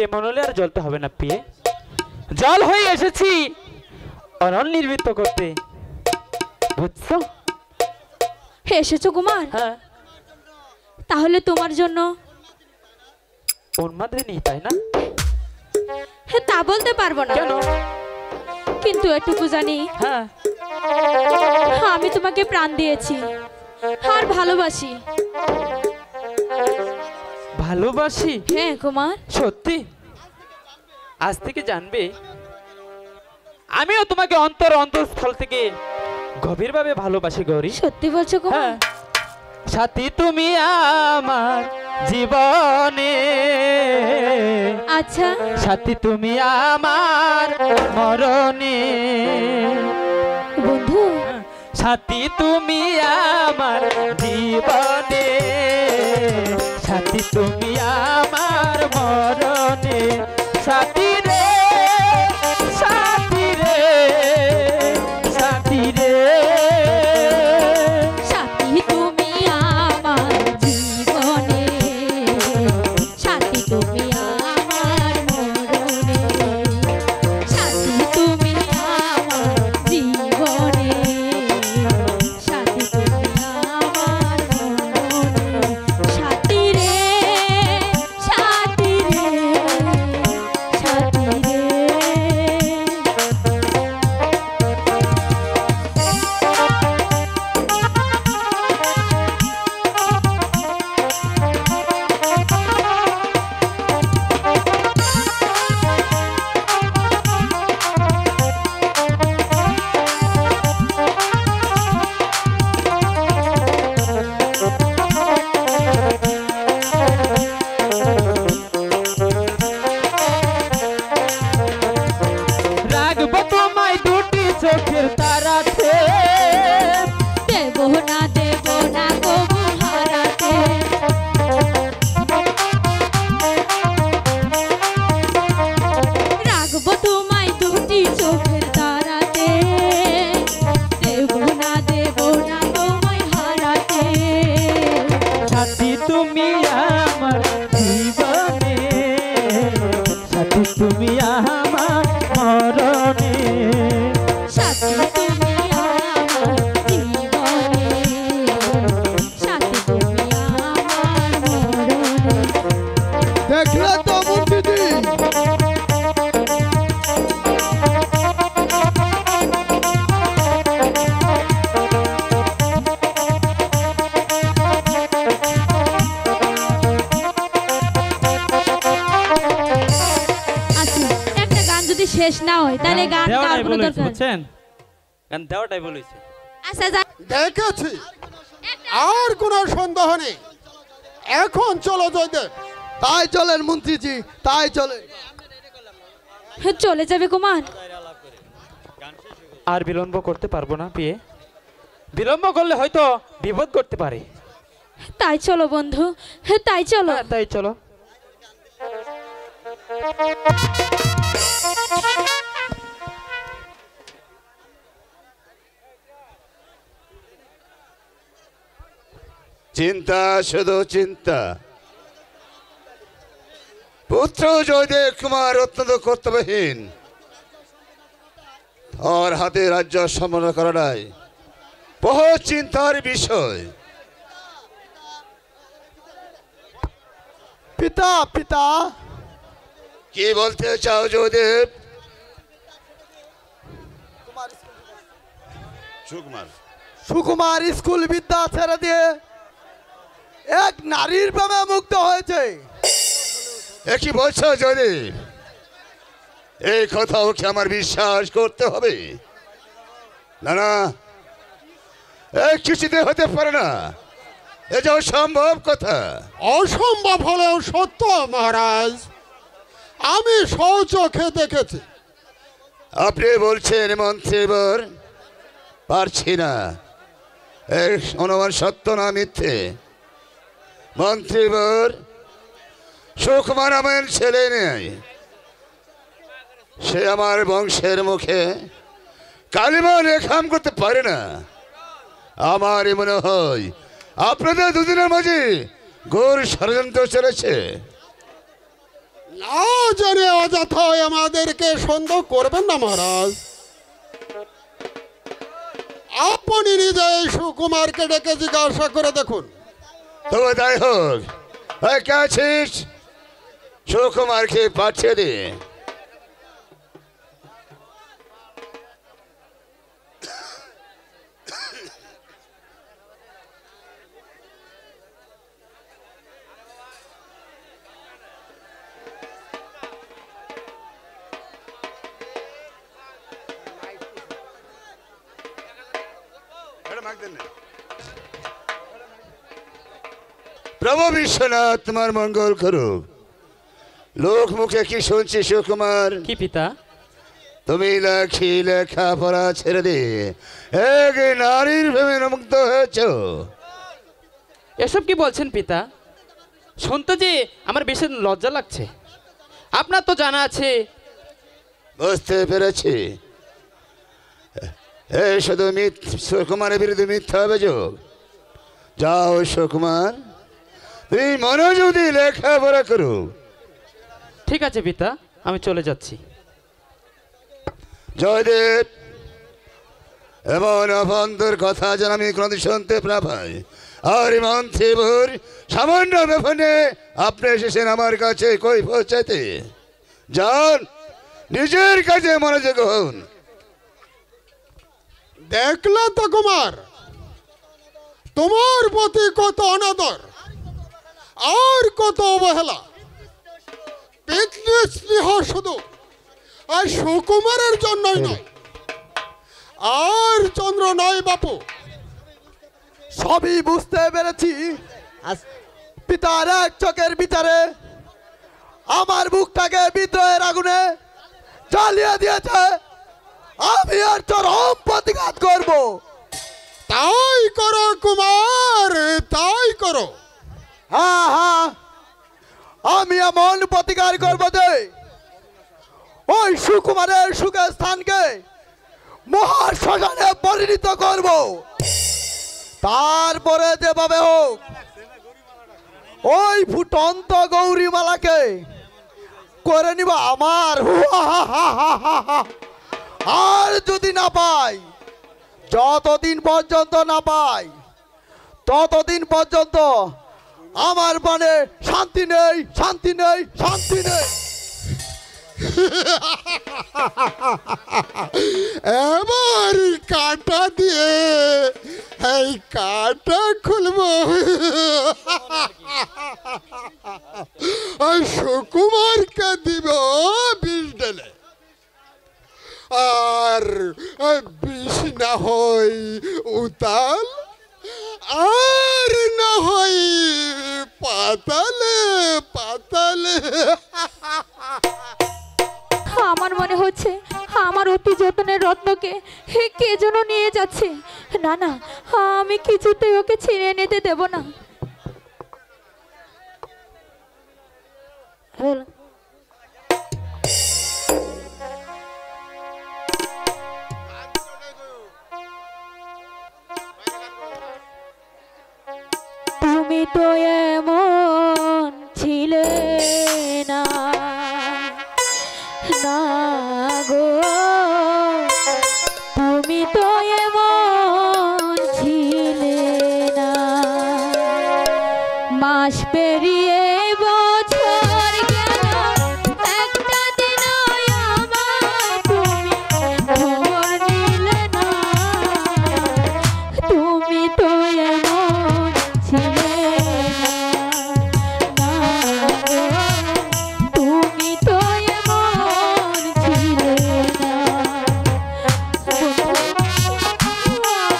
S2: এমন হলে আর জ্বলতে হবে না পিয়ে, জল হয়ে এসেছি অনল নির্বৃত্ত করতে, বুঝছো?
S1: এসেছো কুমার?
S2: হ্যাঁ।
S1: তাহলে তোমার জন্য
S2: উন্মাদে নেই, তাই না?
S1: হ্যাঁ, তা বলতে পারবো না,
S2: কেন?
S1: কিন্তু এটুকু জানি,
S2: হ্যাঁ,
S1: আমি তোমাকে প্রাণ দিয়েছি আর ভালোবাসি।
S2: ভালোবাসি?
S1: হ্যাঁ কুমার।
S2: সত্যি? আজ থেকে জানবে আমিও তোমাকে অন্তঃস্থল থেকে গভীরভাবে ভালোবাসি গৌরী।
S1: সত্যি বলছো কুমার?
S2: হ্যাঁ, সাথী তুমি আমার জীবনে,
S1: আচ্ছা
S2: সাথী তুমি আমার মরণে,
S1: বন্ধু
S2: সাথী তুমি আমার জীবনে, সাথী তুমি আমার মরণে, সাথী রে সাথী রে সাথী রে,
S1: সাথী তুমি আমার জীবনে, সাথী তুমি আমার মরণে, সাথী তুমি আমার জীবনে, সাথী তুমি আমার মরণে, সাথী রে সাথী রে সাথী রে।
S2: রাখবো তোমায় দুটি চোখের তারাতে,
S1: দেব না কবু হারাতে, রাখবো তোমায় দুটি চোখের তারাতে, দেব না তোমায় হারাতে,
S2: সাথী তুমি আমার জীবনে, সাথী তুমি আমার মরণে,
S1: সাথী তুমি আমার জীবনে, সাথী তুমি আমার মরণে।
S3: দেখলে তো মন্ত্রীজি,
S1: আচ্ছা, একটা গান যদি শেষ না হয় তাহলে গান গাওয়ার কোনো দরকার নেই।
S2: বুঝছেন? গান দেওয়াটাই বলেছে।
S1: আচ্ছা যা,
S4: দেখেছি, আর কোনো সন্দেহ নেই। এখন চলো জয়দেব।
S3: তাই চলেন মন্ত্রীজি, তাই চলেন।
S1: চলে যাবে কুমার?
S2: আর বিলম্ব করতে পারবো না পিয়ে, বিলম্ব করলে হয়তো বিপদ করতে পারে।
S1: তাই চলো বন্ধু, তাই চলো।
S2: হ্যাঁ, তাই চলো।
S5: চিন্তা, শুধু চিন্তা। পুত্র জয়দেব কুমার অত্যন্ত কর্তব্যহীন, ওর হাতে রাজ্য সম্পন্ন করাটাই বহু চিন্তার বিষয়।
S3: পিতা পিতা,
S5: কি বলতে চাও জয়দেব? সুকুমার
S3: সুকুমার স্কুল বিদ্যা ছেড়ে দিয়ে এক নারীর প্রেমে মুগ্ধ হয়েছে।
S5: এ কি বলছো জয়দেব? এই কথা ওকে আমার বিশ্বাস করতে হবে? না না, এ কিছুতে হতে পারে না, এ যে অসম্ভব কথা।
S4: অসম্ভব হলেও সত্য মহারাজ, আমি স্বচক্ষে দেখেছি।
S5: আপনি বলছেন মন্ত্রীবর? পারছি না, এই অনুমান সত্য না মিথ্যে? মন্ত্রীবর, সুকুমার আমার ছেলে নেই, সে আমার বংশের মুখে কালিমা লেখাম করতে পারে না। আমারই মনে হয় আপনাদের দুদিনের মাঝে ঘোর ষড়যন্ত্র চলেছে।
S4: না জেনে অযথায় আমাদেরকে সন্দেহ করবেন না মহারাজ। আপনি নিজে এই সুকুমারকে ডেকে জিজ্ঞাসা করে দেখুন।
S5: তবে তাই হোক, কে আছিস? সুকুমারকে পাঠিয়ে দে। প্রভু বিশ্বনাথ তোমার মঙ্গল করুক। লোক মুখে কি শুনছি সুকুমার,
S2: কি পিতা?
S5: তুমি লেখি লেখা পড়া ছেড়ে দিয়ে এক নারীর প্রেমে মুগ্ধ হয়েছ।
S2: এসব কি বলছেন পিতা? শুনতে যে আমার বেশি লজ্জা লাগছে। আপনার তো জানা আছে।
S5: বুঝতে পেরেছি, এই শুধু সুকুমারের বিরুদ্ধে মিথ্যা অভিযোগ। যাও সুকুমার, তুই মনোযোগ দিয়ে লেখাপড়া করো।
S2: ঠিক আছে পিতা, আমি চলে যাচ্ছি।
S5: জয়দেব, এমন অবন্ধর কথা যেন আমি কোনোদিন শুনতে না পাই। আর মন্ত্রীবর সামান্য ব্যাপারে আপনি এসেছেন আমার কাছে কই পৌঁছাতে। যান, নিজের কাজে মনোযোগ হন।
S4: দেখলা তো কুমার, তোমার প্রতি কত অনাদর আর কত অবহেলা। পিতৃস্নেহ শুধু আর সুকুমারের জন্যই নয়, আর চন্দ্র নয় বাপু।
S3: সবই বুঝতে পেরেছি। পিতার এক চোখের বিচারে আমার বুকটাকে বিদ্রোহের আগুনে জ্বালিয়ে দিয়েছে। আমি আর চরম প্রতিঘাত করব।
S4: তাই করো কুমার, তাই করো।
S3: হ্যাঁ হ্যাঁ, আমি এমন প্রতিকার করব যে ওই সুকুমারের সুখের স্থানকে মহার শ্মশানে পরিণত করব। তারপরে যেভাবে হোক ওই ফুটন্ত গৌরীমালাকে করে নিব আমার। আর যদি না পাই, যতদিন পর্যন্ত না পাই ততদিন পর্যন্ত আমার মনে শান্তি নেই, শান্তি নেই, শান্তি নেই।
S4: এবার কাটা দিয়ে এই কাটা খুলবো। আর সুকুমারকে দিব বিষ ঢেলে। আর বিষ না হই উতাল, আর না হই পাতালে পাতালে।
S1: আমার মনে হচ্ছে আমার অতি যত্নের রত্নকে কে যেন নিয়ে যাচ্ছে। না না, আমি কিছুতেই ওকে ছিনিয়ে নিতে দেব না। তুমি তো এমন ছিলে না, না গো, তুমি তো এমন ছিলে না। মাস পেরিয়ে বছর গেল, একটা দিন আমার তুমি খবর নিলে না। তুমি তো এমন ছিলে না, না গো, তুমি তো এমন ছিলে না।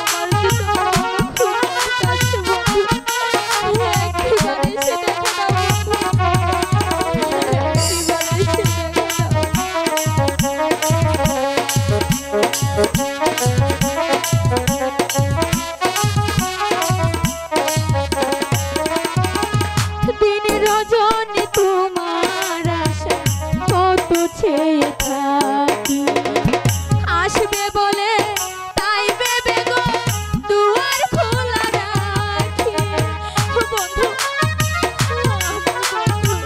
S1: আমার দুটো খুব কাছে বন্ধু, একবারে সে দেখে দাও বন্ধু, একবারে সে দিন রজনী তোমার আশা কত চেয়ে থাকি। আসবে বলে তাই ভেবে গো দুয়ার খোলা রাখি। বন্ধু, আমার বন্ধু,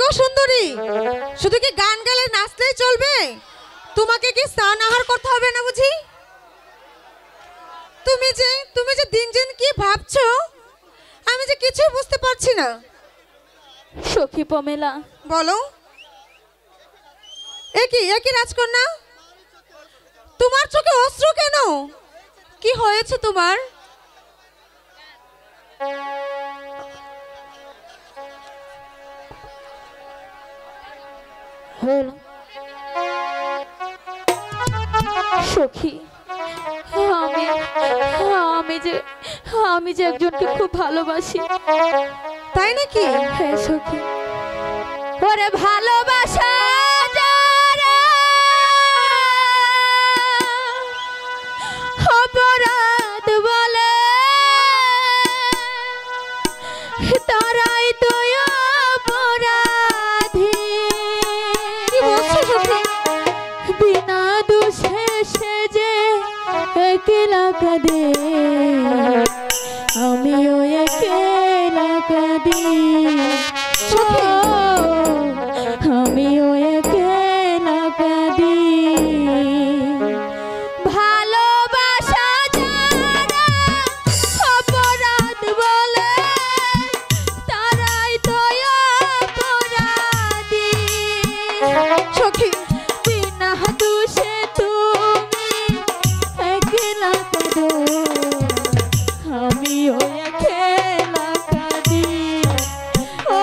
S9: গো সুন্দরী, শুধু কি গান গালে নাচলেই চলবে? তোমাকে কি স্নান আহার করতে হবে না বুঝি? তুমি যে দিন দিন কি ভাবছো আমি যে কিছু বুঝতে পারছি না।
S1: সখী পমেলা,
S9: বলো। একই রাজকন্যা, তোমার চোখে অশ্রু কেন? কি হয়েছে তোমার?
S1: হলো সখী, আমি আমি যে আমি যে একজনকে খুব ভালোবাসি।
S9: তাই নাকি?
S1: হ্যাঁ সখী। ওরে ভালোবাসা যারা অপরাধ বলে, তারাই তো অপরাধী।
S9: কি বলছো সখী?
S1: বিনা দোষে সে যে একলা কাঁদে, আমিও একলা কাঁদি। আমিও একলা কাঁদি। ভালোবাসা যারা অপরাধ বলে, তারাই তো অপরাধী।
S9: সখী,
S1: বিনা দোষে তুমি একলা কাঁদো, আমিও একলা কাঁদি। ও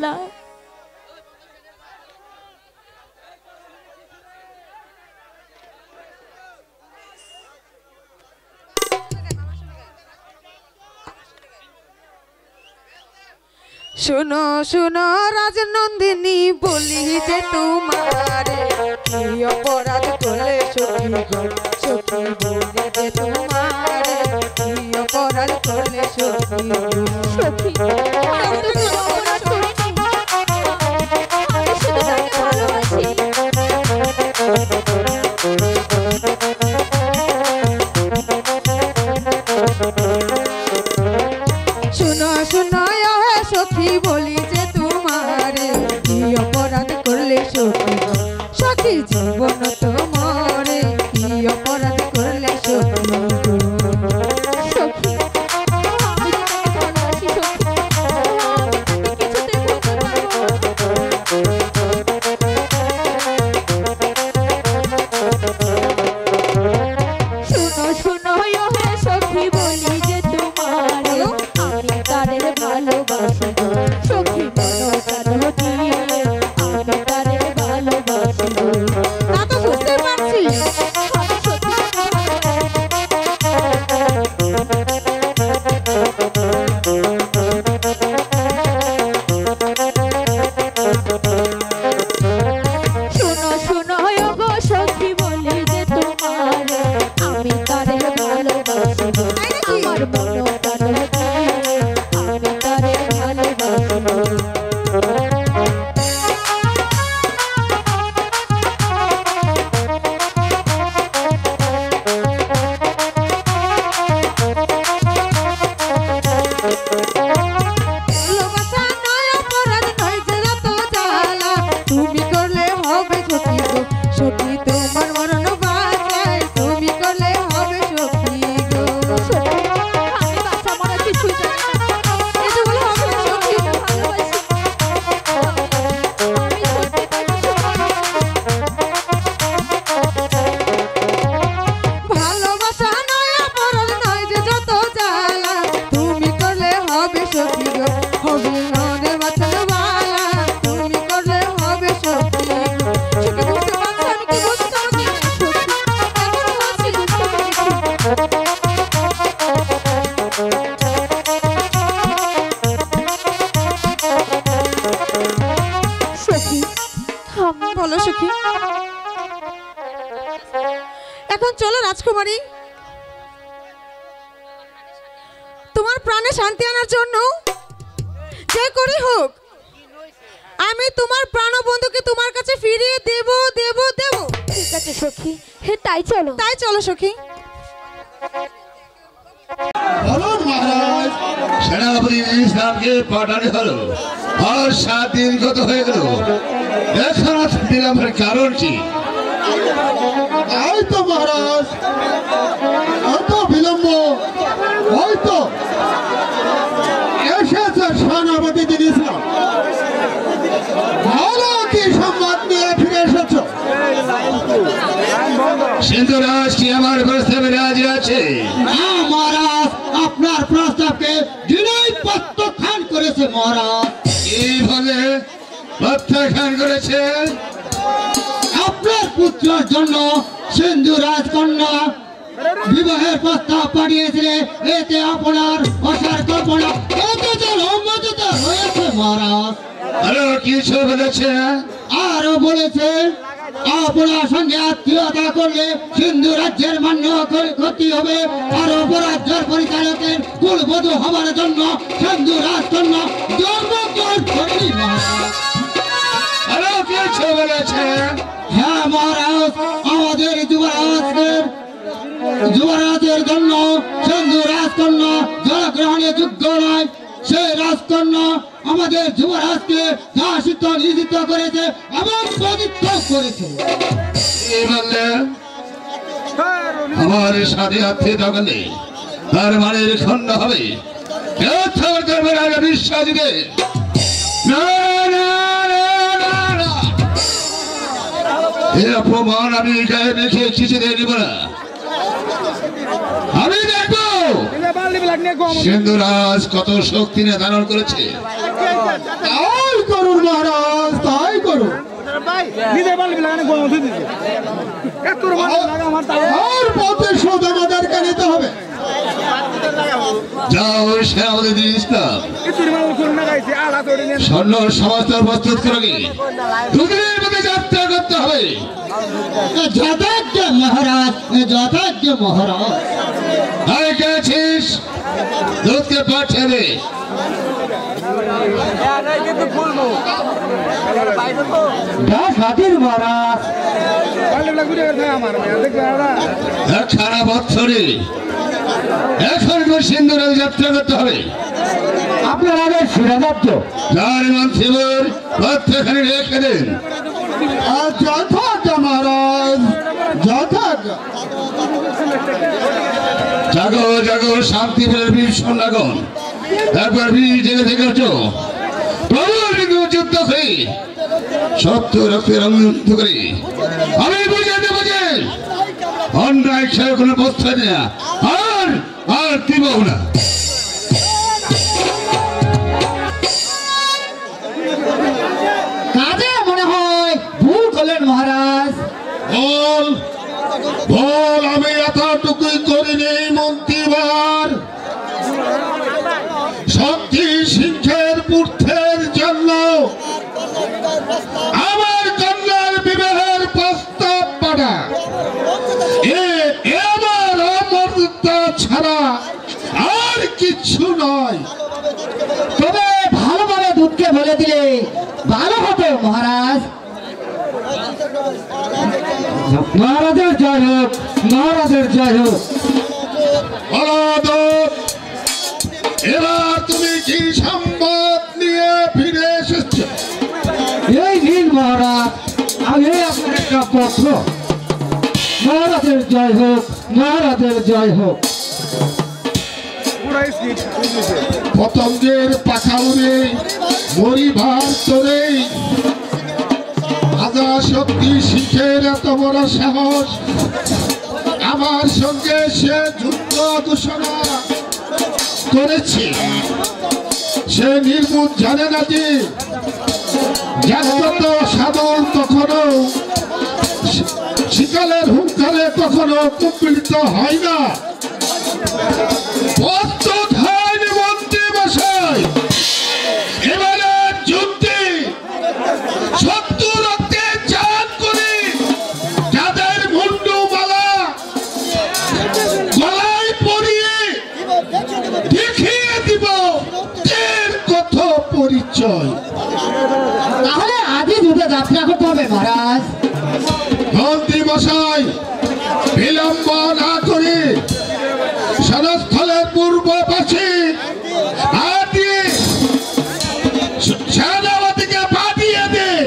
S1: জ্বালা।
S9: শোনো শোনো রাজনন্দিনী বলি যে তোমারে কি অপরাধ করলে সখী গো, সখী বলি যে তোমারে কি অপরাধ করলে সখী গো।
S1: সখী আমি তো কোনো অপরাধ করিনি, আমি শুধু তাকে ভালোবাসি।
S9: শোনো শোনো হে সখী বলি যে তোমারে কি অপরাধ করলে সখী গো, সখী জীবন তোমারে কি অপরাধ করলে সখী গো।
S1: সখী আমি যে তাকে ভালোবাসি সখী, আমি তাকে কিছুতেই ভুলতে পারবো না। শুনো শুনো হে সখী বলি যে তোমারে আমি তারে ভালোবাসি গো, সখী মন প্রাণ দিয়ে আমি তারে ভালোবাসি গো।
S9: তা তো বুঝতে পারছি,
S1: আমি সত্যি শুনো শুনো গো সখী বলি যে তোমারে আমি তারে ভালোবাসি গো, আমার মন প্রাণ দিয়ে আমি তারে ভালোবাসি গো।
S9: ভালোবাসা নয় অপরাধ নয় যে যত জ্বালা, তুমি করলে হবে সখী গো, সখী তোমার মরণ বাঁচায়, তুমি করলে হবে সখী গো।
S1: আমি বাচ্চা মরা কিছুই জানি না,
S9: এই যে বলে হবে সখী গো।
S1: ভালোবাসি আমি সত্যি তাকে
S9: ভালোবাসা নয় অপরাধ নয় যে যত জ্বালা, তুমি করলে হবে সখী গো, হবে মনের বাঁচানো বালা, তুমি করলে হবে সখী গো। সখী বুঝতে পারছো আমি কি বলছি তোমাকে? এখনো বলছি বুঝতে পেরেছি।
S1: সখী
S9: বলো সখী, এখন চলো রাজকুমারী, তোমার প্রাণে শান্তি আনার জন্য যে করি হোক আমি তোমার প্রাণবন্ধুকে তোমার কাছে ফিরিয়ে দেব দেব দেব।
S1: ঠিক আছে সখী, হে তাই চলো।
S9: তাই চলো সখী।
S5: বলুন মহারাজ, সেনাপতি ইসলামকে পাঠানো হলো, আর 7 দিন গত হয়ে গেল, এখন বিলম্বের কারণ কি?
S4: এই তো মহারাজ, এত বিলম্ব হয়তো এসেছে সেনাপতি দিন ইসলাম। ভালো কি সংবাদ নিয়ে ফিরে এসেছ?
S5: সিন্ধুরাজ কি আমার প্রস্তাবে রাজি আছে?
S6: মহারাজ আপনার প্রস্তাবকে বিনয় প্রত্যাখ্যান করেছে মহারাজ।
S5: এই বলে প্রত্যাখ্যান করেছে?
S6: আপনার পুত্রের জন্য সিন্ধু রাজকন্যা বিবাহের প্রস্তাব পাঠিয়েছিলে, এতে আপনার আশার কল্পনা কতজন অমর্যাদা রয়েছে মহারাজ।
S5: আরো কিছু বলেছে?
S6: আরো বলেছে আপনার সঙ্গে আত্মীয়তা করলে সিন্ধু রাজ্যের মান্য ক্ষতি হবে, আর উপরাজ্যের পরিচালকের কুলবধূ হবার জন্য সিন্ধু রাজকন্যা জন্মগ্রহণ করেনি মহারাজ।
S5: আরো কিছু বলেছে?
S6: হ্যাঁ মহারাজ, আমাদের যুবরাজের জন্য সিন্ধু রাজকন্যা জলগ্রহণে যোগ্য নয়, সেই রাজকন্যা আমাদের যুবরাজকে শাসিত নিয়োজিত করেছে এবং পবিত্র করেছে।
S5: এই বললে আমার সাথে আত্মীয়তা করলে তার মানের খণ্ড হবে, কেউ থাকতে পারবে না বিশ্বাস দিবে না, না, না, না, না। এর অপমান আমি গায়ে মেখে কিছুতে নিব না। আমি দেখবো সিন্ধুরাজ কত শক্তি নিয়ে ধারণ করেছে,
S4: তাই করুন মহারাজ, তাই করুন। আর প্রতিশোধ আমাদেরকে নিতে হবে।
S5: যাও সেনাপতি ইসলাম, স্বর্ণ সমস্ত প্রস্তুত করে দুদিনের মধ্যে যাত্রা করতে হবে।
S6: যথাজ্ঞ মহারাজ, যথাজ্ঞ মহারাজ।
S5: আরে কে আছিস? দুধকে পাঠিয়ে দে।
S6: মহারাজ,
S5: সারা বছরে এখন সিন্ধুরে যাত্রা করতে হবে।
S6: আপনার আগে সুরাজাত্য
S5: যার মন্ত্রীবর প্রত্যেকখানে রেখে দেন।
S4: যথাজ্ঞ মহারাজ, যথাজ্ঞ।
S5: জাগো জাগো, শান্তি ফের বীর সন্ন্যাগণ, একবার বীর জেগে থেকে ওঠো। প্রবল যুদ্ধ করে সত্য রক্তের অঙ্গিত করে আমি বুঝাতে বুঝে অন্যায় খেয়ে কোনো প্রস্তাব না, আর আর দিব না।
S6: কাজে মনে হয় ভুল করলেন মহারাজ।
S4: বল বল, আমি এতটুকুই করিনি মন্ত্রীবার। শক্তি সিংহের পুত্রের জন্য আমার কন্যার বিবাহের প্রস্তাব পাঠা আমার অমর্যাদা ছাড়া আর কিছু নয়।
S6: তবে ভালোভাবে দুধকে বলে দিলে ভালো হবে মহারাজ। মহারাজের জয় হোক, মহারাজের জয় হোক।
S4: বলদূত, এবার তুমি কি সংবাদ নিয়ে ফিরে এসেছ?
S6: এই নিন মহারাজ, আমি আপনার একটা পত্র। মহারাজের জয় হোক, মহারাজের জয় হোক।
S4: পতঙ্গের পাখা উড়ে মরি ভার চলে, রাজা শক্তি শিখের এত বড় সাহস, আমার সঙ্গে সে যুদ্ধ ঘোষণা করেছে। সে নির্মূল জানে না যে জাগ্রত সাধন কখনো শিকালের হুঙ্কারে কখনো কুপিত হয় না। প্রস্তুত হয়নি মন্ত্রী মশাই, এবারে যুদ্ধে শত্রু রক্তে চান করে যাদের মুন্ডু মালা গলায় পরিয়ে দেখিয়ে দিব এর কত পরিচয়।
S6: তাহলে আজই দুধে যাত্রা করতে হবে মহারাজ।
S4: মন্ত্রী মশাই, বিলম্ব না করে সনস্থলের পূর্ব পাশে সেনাপতিকে পাঠিয়ে দেন,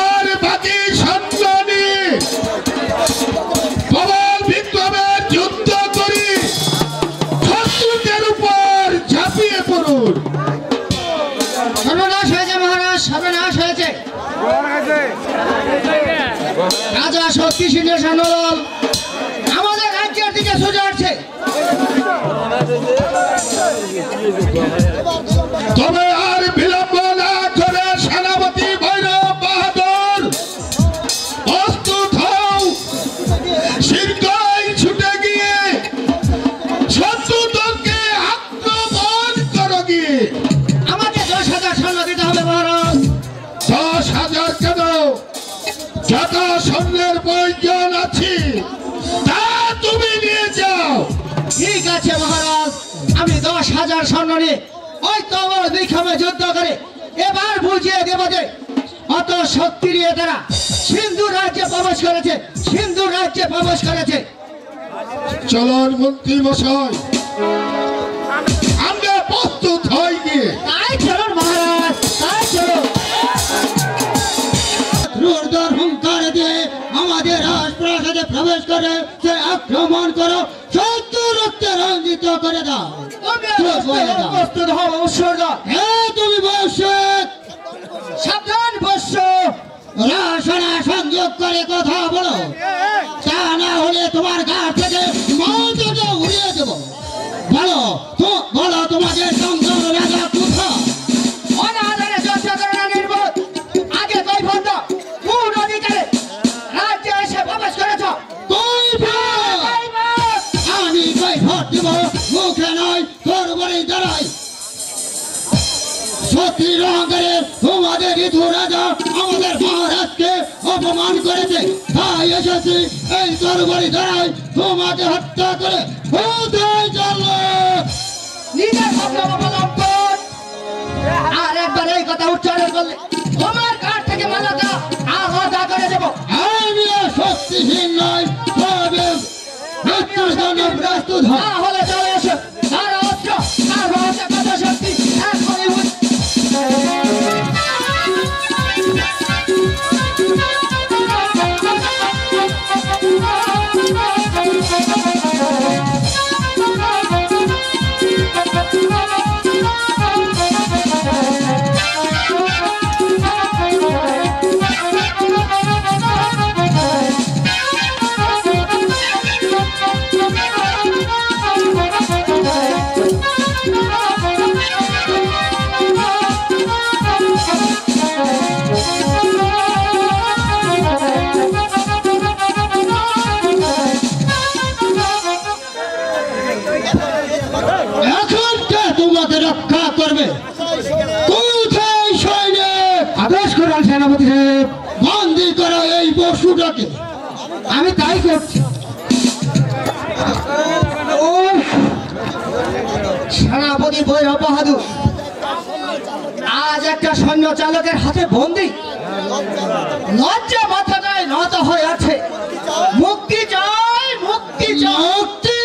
S4: আর বাকি সৈন্য নিয়ে প্রবল বিক্রমের যুদ্ধ করে শত্রুদের উপর ঝাঁপিয়ে পড়ুন।
S6: সর্বনাশ হয়েছে মহারাজ, সর্বনাশ হয়েছে। রাজা শক্তি সিংহের সৈন্যদল আমাদের রাজ্যের দিকে সোজা আসছে।
S4: তবে আর বিলম্ব না করে সেনাপতি ভৈরব বাহাদুর প্রস্তুত হও। শীঘ্রই ছুটে গিয়ে শত্রুদলকে আক্রমণ করো গিয়ে।
S6: আমাকে 10,000 সৈন্য দিতে হবে মহারাজ।
S4: 10,000 কেন, যত সৈন্যের প্রয়োজন আছে তা তুমি নিয়ে যাও।
S6: ঠিক আছে মহারাজ, আমি 10,000 সৈন্য নিয়ে ওই তোমার বিক্ষোভে যুদ্ধ করে এবার বুঝিয়ে দেব যে অত শক্তি নিয়ে তারা সিন্ধু রাজ্যে প্রবেশ করেছে, সিন্ধু রাজ্যে প্রবেশ করেছে।
S4: চলন মন্ত্রী মশাই, আমরা প্রস্তুত হই গিয়ে।
S6: তাই চলুন মহারাজ, তাই চলুন। রুদ্র হুঙ্কার দিয়ে আমাদের রাজপ্রাসাদে প্রবেশ করে সে আক্রমণ করো, শত্রু রক্তে রঞ্জিত করে দাও। প্রস্তুত হও অবশ্যই। হ্যাঁ তুমি বৎস, সাবধান বৎস, রাসনা সংযোগ করে কথা বলো, তা না হলে তোমার গা থেকে মৌতটা উড়িয়ে দেবো। বলো বলো তোমাদের সংগ্রাম রাজা কোথায়? তোর বাড়ি দাঁড়াই সত্যি অহংকারে তোমাদের ঋতু রাজা আমাদের মহারাজকে অপমান করেছে তাই এসেছি এই তোর বাড়ি দাঁড়াই তোমাকে হত্যা করে কোথায় চলো
S3: নিজের অবলম্বন আর একবার এই কথা উচ্চারণ করলে তোমার কাঠ থেকে মালাটা আলাদা করে দেব।
S6: আমি শক্তিহীন নয় তবে মৃত্যুর জন্য প্রস্তুত হয়
S3: তাহলে চলে এসো তার অস্ত্র তার রহস্য কত শক্তি এখনই
S6: এখন কে তোমাকে রক্ষা করবে কোথায় সৈনিক আদেশ করেন সেনাপতি সাহেব বন্দি করো এই পশুটাকে আমি তাই করছি
S3: সেনাপতি বৈরব বাহাদুর আজ একটা সৈন্য চালকের হাতে বন্দি লজ্জা মাথাটায় নত হয়ে আছে মুক্তি চাই মুক্তি চাই
S6: মুক্তি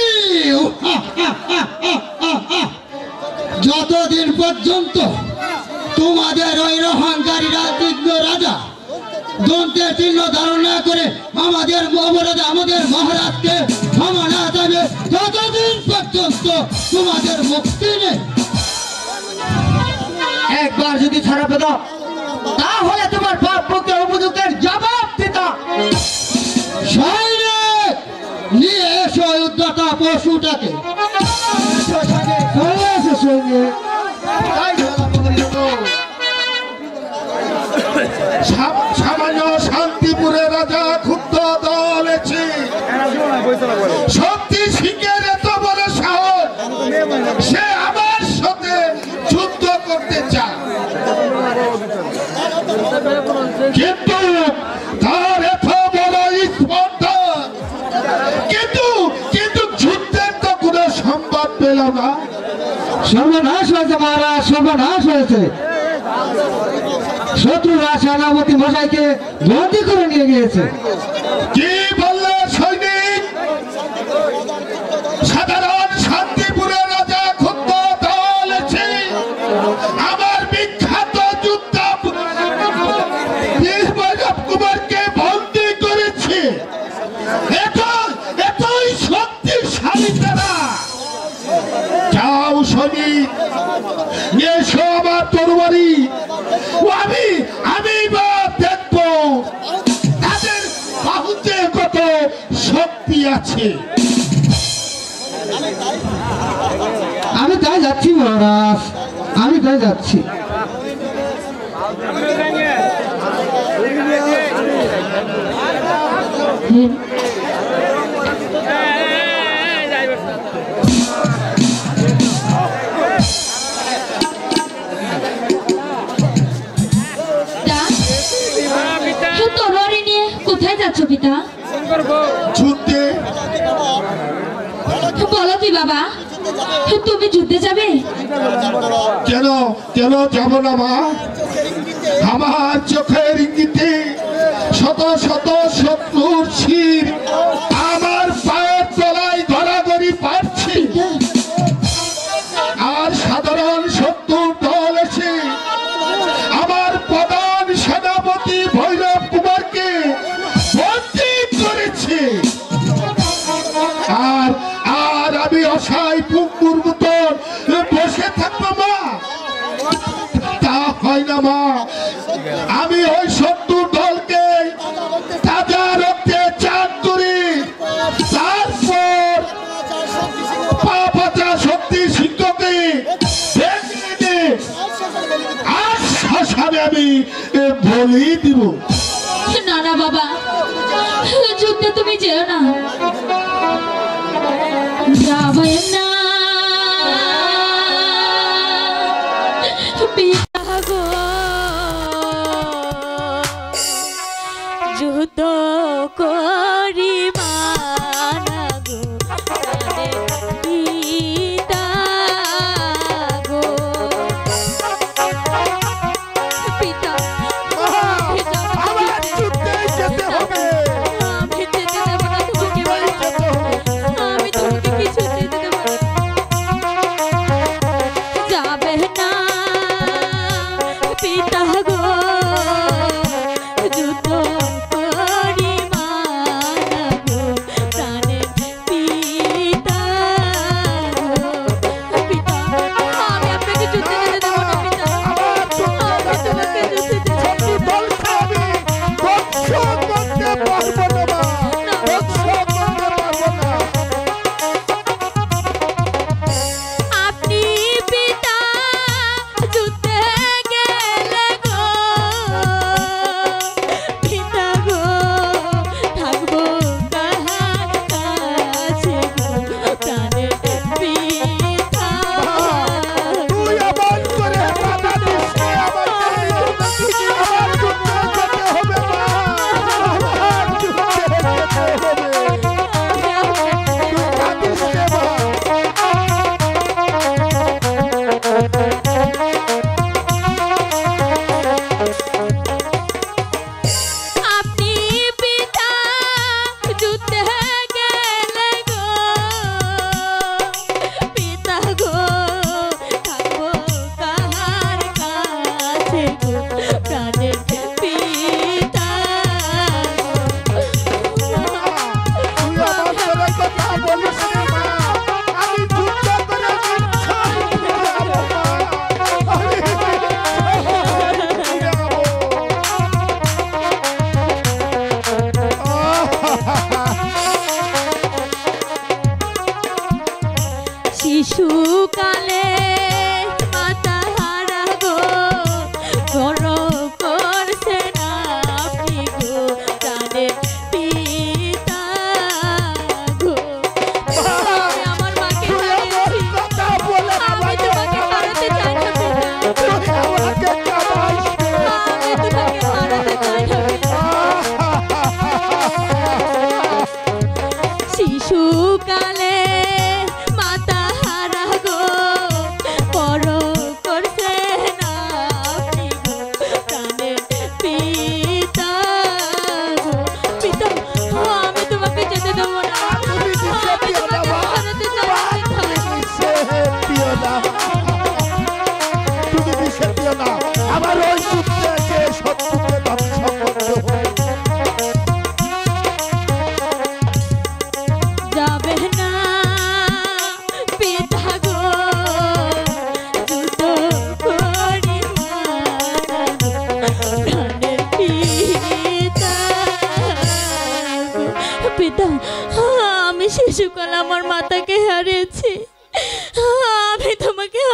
S6: যতদিন পর্যন্ত তোমাদের ওই অহংকারী রাজবিঘ্ন রাজা দন্তের চিহ্ন ধারণ না করে আমাদের অবরোধে আমাদের মহারাজকে ক্ষমা না দেবে ততদিন পর্যন্ত তোমাদের মুক্তি নেই
S3: একবার যদি ছাড়া পেত তাহলে তোমার পাপ মুক্তের উপযুক্তের জবাব দিতাম
S6: সৈনিক নিয়ে এসো উদ্যতা পশুটাকে চলে এসো সৈনিক
S7: সামান্য শান্তিপুরের রাজা ক্ষুব্ধ দল এসে শক্তি সিংহের এত বড় সাহস সে আমার সাথে যুদ্ধ করতে চায় কিন্তু তার এত বড় স্পর্ধা কিন্তু কিন্তু যুদ্ধের তো কোনো সংবাদ পেল না
S6: সর্বনাশ হয়েছে মহারাজ সর্বনাশ হয়েছে শত্রুরা সেনাপতি মশাইকে বন্দি করে নিয়ে গিয়েছে
S7: কি বললে সৈনিক সাধারণ শান্তিপুরের রাজা ক্ষুব্ধ দল এসে আমার বিখ্যাত যোদ্ধা বৈরব কুমারকে বন্দি করেছে এতই শক্তিশালী তারা যাও সৈনিক এসো আমার তরবারি আমি বা দেখবো তাদের বাহুতে কত শক্তি আছে
S6: আমি তাই যাচ্ছি মহারাজ আমি তাই যাচ্ছি
S1: তরবারি নিয়ে কোথায় যাচ্ছ পিতা
S7: যুদ্ধে
S1: বলো কি বাবা তুমি যুদ্ধে যাবে
S7: কেন কেন যাব না মা আমার চোখের ইঙ্গিতে শত শত শত্রুর শির আমার পায়ের তলায় গড়াগড়ি পাচ্ছি আর সাধারণ শত্রুর দল এসে আমার প্রধান সেনাপতি ভৈরব কুমারকে বন্দী করেছে আর আর আমি অসহায় পুঙ্গুর মতন বসে থাকবো মা তা হয় না মা আমি ওই শত্রুর দলকে তাজা রক্তে চান করি তারপর পাপা শক্তি সিংহকে আর শ্মশানে আমি বলি দিব
S1: না না বাবা যুদ্ধে তুমি যেও না যাবে না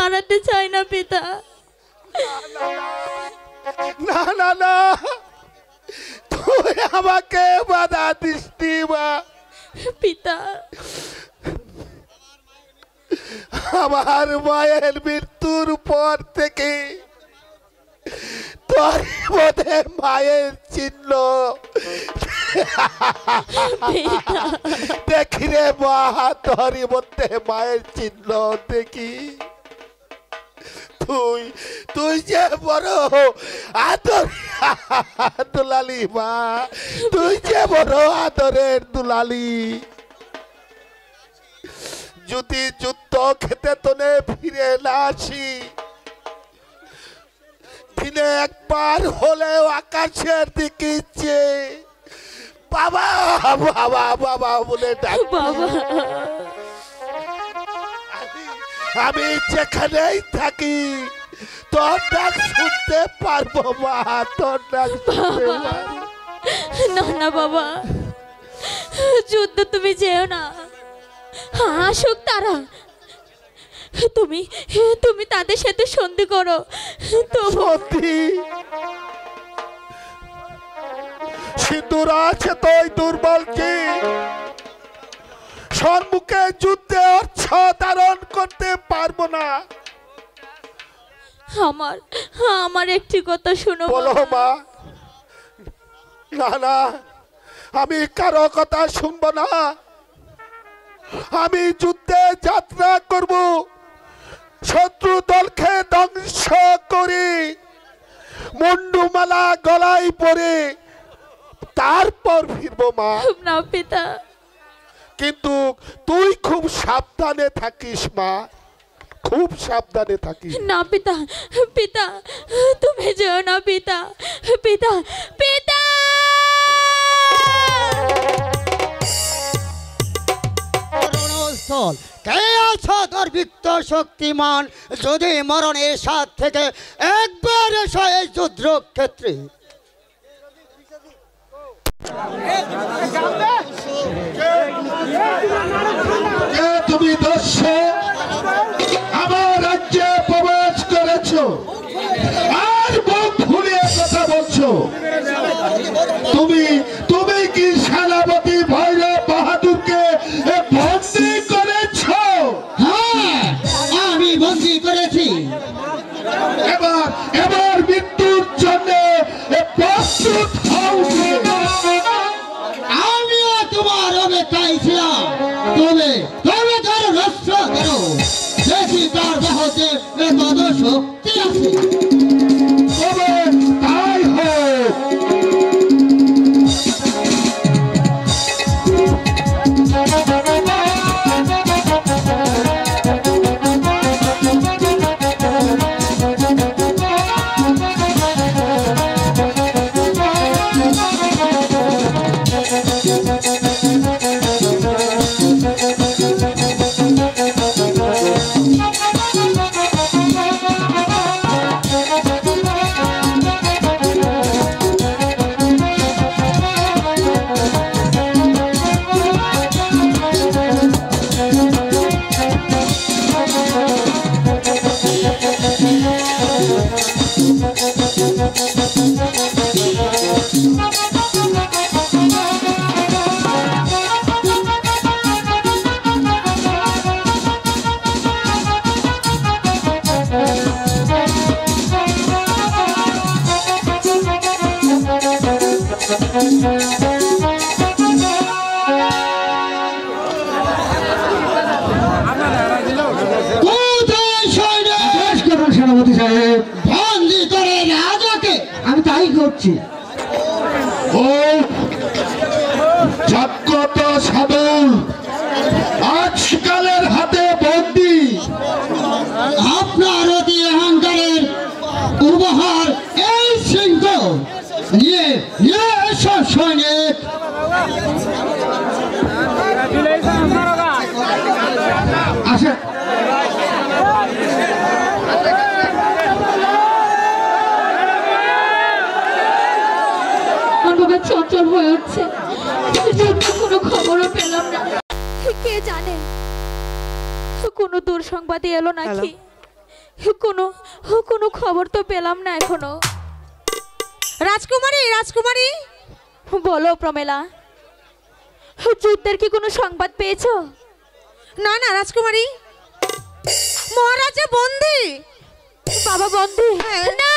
S1: হারাতে চাই না পিতা।
S7: না না না, তুই আমাকে বাধা দিস নি মা।
S1: পিতা,
S7: আমার মায়ের মৃত্যুর পর থেকে তোর মধ্যে মায়ের চিহ্ন দেখি রে মা, তোর মধ্যে মায়ের চিহ্ন দেখি। তুই তুই যে বড় আদর দুলালি মা, তুই যে বড় আদরের দুলালি। যদি যুদ্ধ খেতে তোনে ফিরে না আসি, দিনে একবার হলেও আকাশের দিকে চেয়ে বাবা বাবা বাবা বলে ডাকবি। আমি যেখানেই থাকি তোর ডাক শুনতে পারবো মা, তোর ডাক শুনতে পারবো।
S1: না না বাবা, যুদ্ধ তুমি যেও না, আসুক তারা, তুমি তুমি তাদের সাথে সন্ধি করো।
S7: সিঁদুর আছে তো ওই দুর্বল কি সম্মুখে যুদ্ধে অর্থ ধারণ করতে পারবো না।
S1: আমার আমার একটি কথা শুনো।
S7: বলো মা। না না, আমি কারো কথা শুনবো না। আমি যুদ্ধে যাত্রা করব, শত্রু দলকে ধ্বংস করি, মুন্ডুমালা গলায় পরে তারপর ফিরবো মা।
S1: না পিতা,
S7: কিন্তু তুই খুব সাবধানে থাকিস মা, খুব সাবধানে থাকিস।
S1: না পিতা, পিতা তুমি যেও না পিতা, পিতা পিতা।
S6: কে আছো দুর্বৃত্ত শক্তিমান, যদি মরণের সাথ থেকে একবার এসো এই যুদ্ধক্ষেত্রে।
S7: তুমি দস্য আমার রাজ্যে প্রবেশ করেছো আর মুখ ফুলিয়ে কথা বলছো। তুমি তুমি কি সেনাপতি ভৈরব বাহাদুরকে বন্দী করেছো?
S6: হ্যাঁ, আমি বন্দী করেছি।
S7: এবার এবার মৃত্যুর জন্য প্রস্তুত হও।
S6: আমিও তোমার অপেক্ষায় ছিলাম। তবে তবে তার রক্ষা করো, দেখি তার দেহতে কত শক্তি আছে।
S7: তবে তাই হোক।
S10: সেনাপতি সাহেব,
S6: বন্দী করে রাজাকে।
S10: আমি তাই করছি।
S7: ও জাগ্রত সাধুল আজকালের হাতে বন্দী।
S6: আপনার অতি অহংকারের উপহার এই সিংহ নিয়ে নিয়ে এসব সৈনিক।
S10: আসে
S1: চঞ্চল হয়ে উঠছে, কোনো খবরও পেলাম না। কে জানে কোনো দূর সংবাদে এলো নাকি? কোনো কোনো খবর তো পেলাম না এখনো।
S9: রাজকুমারী, রাজকুমারী,
S1: বলো প্রমেলা, যুদ্ধের কি কোনো সংবাদ পেয়েছো?
S9: না না রাজকুমারী, মহারাজা বন্দী।
S1: বাবা বন্দী?
S9: হ্যাঁ।
S1: না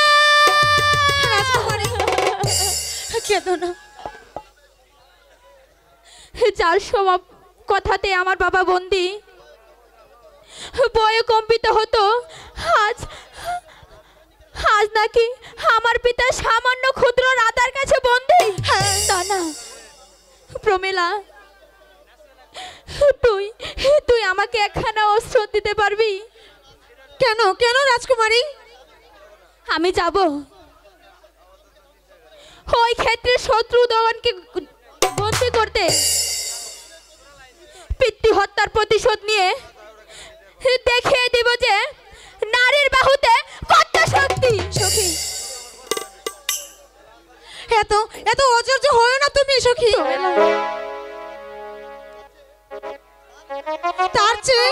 S9: রাজকুমারী, কেঁদো না।
S1: যার সব কথাতে আমার বাবা বন্দী, ভয়ে কম্পিত হতো, আজ আজ নাকি আমার পিতা সামান্য ক্ষুদ্র রাতার কাছে বন্দী। না না প্রমেলা, তুই তুই আমাকে একখানা অস্ত্র দিতে পারবি?
S9: কেন কেন রাজকুমারী?
S1: আমি যাব ওই ক্ষেত্রে শত্রু দমনকে বন্দী করতে, পিতৃ হত্যার প্রতিশোধ নিয়ে দেখিয়ে দিব যে নারীর বাহুতে কত শক্তি।
S9: সখী, এত এত অজর্য হয় না তুমি সখী। তার চেয়ে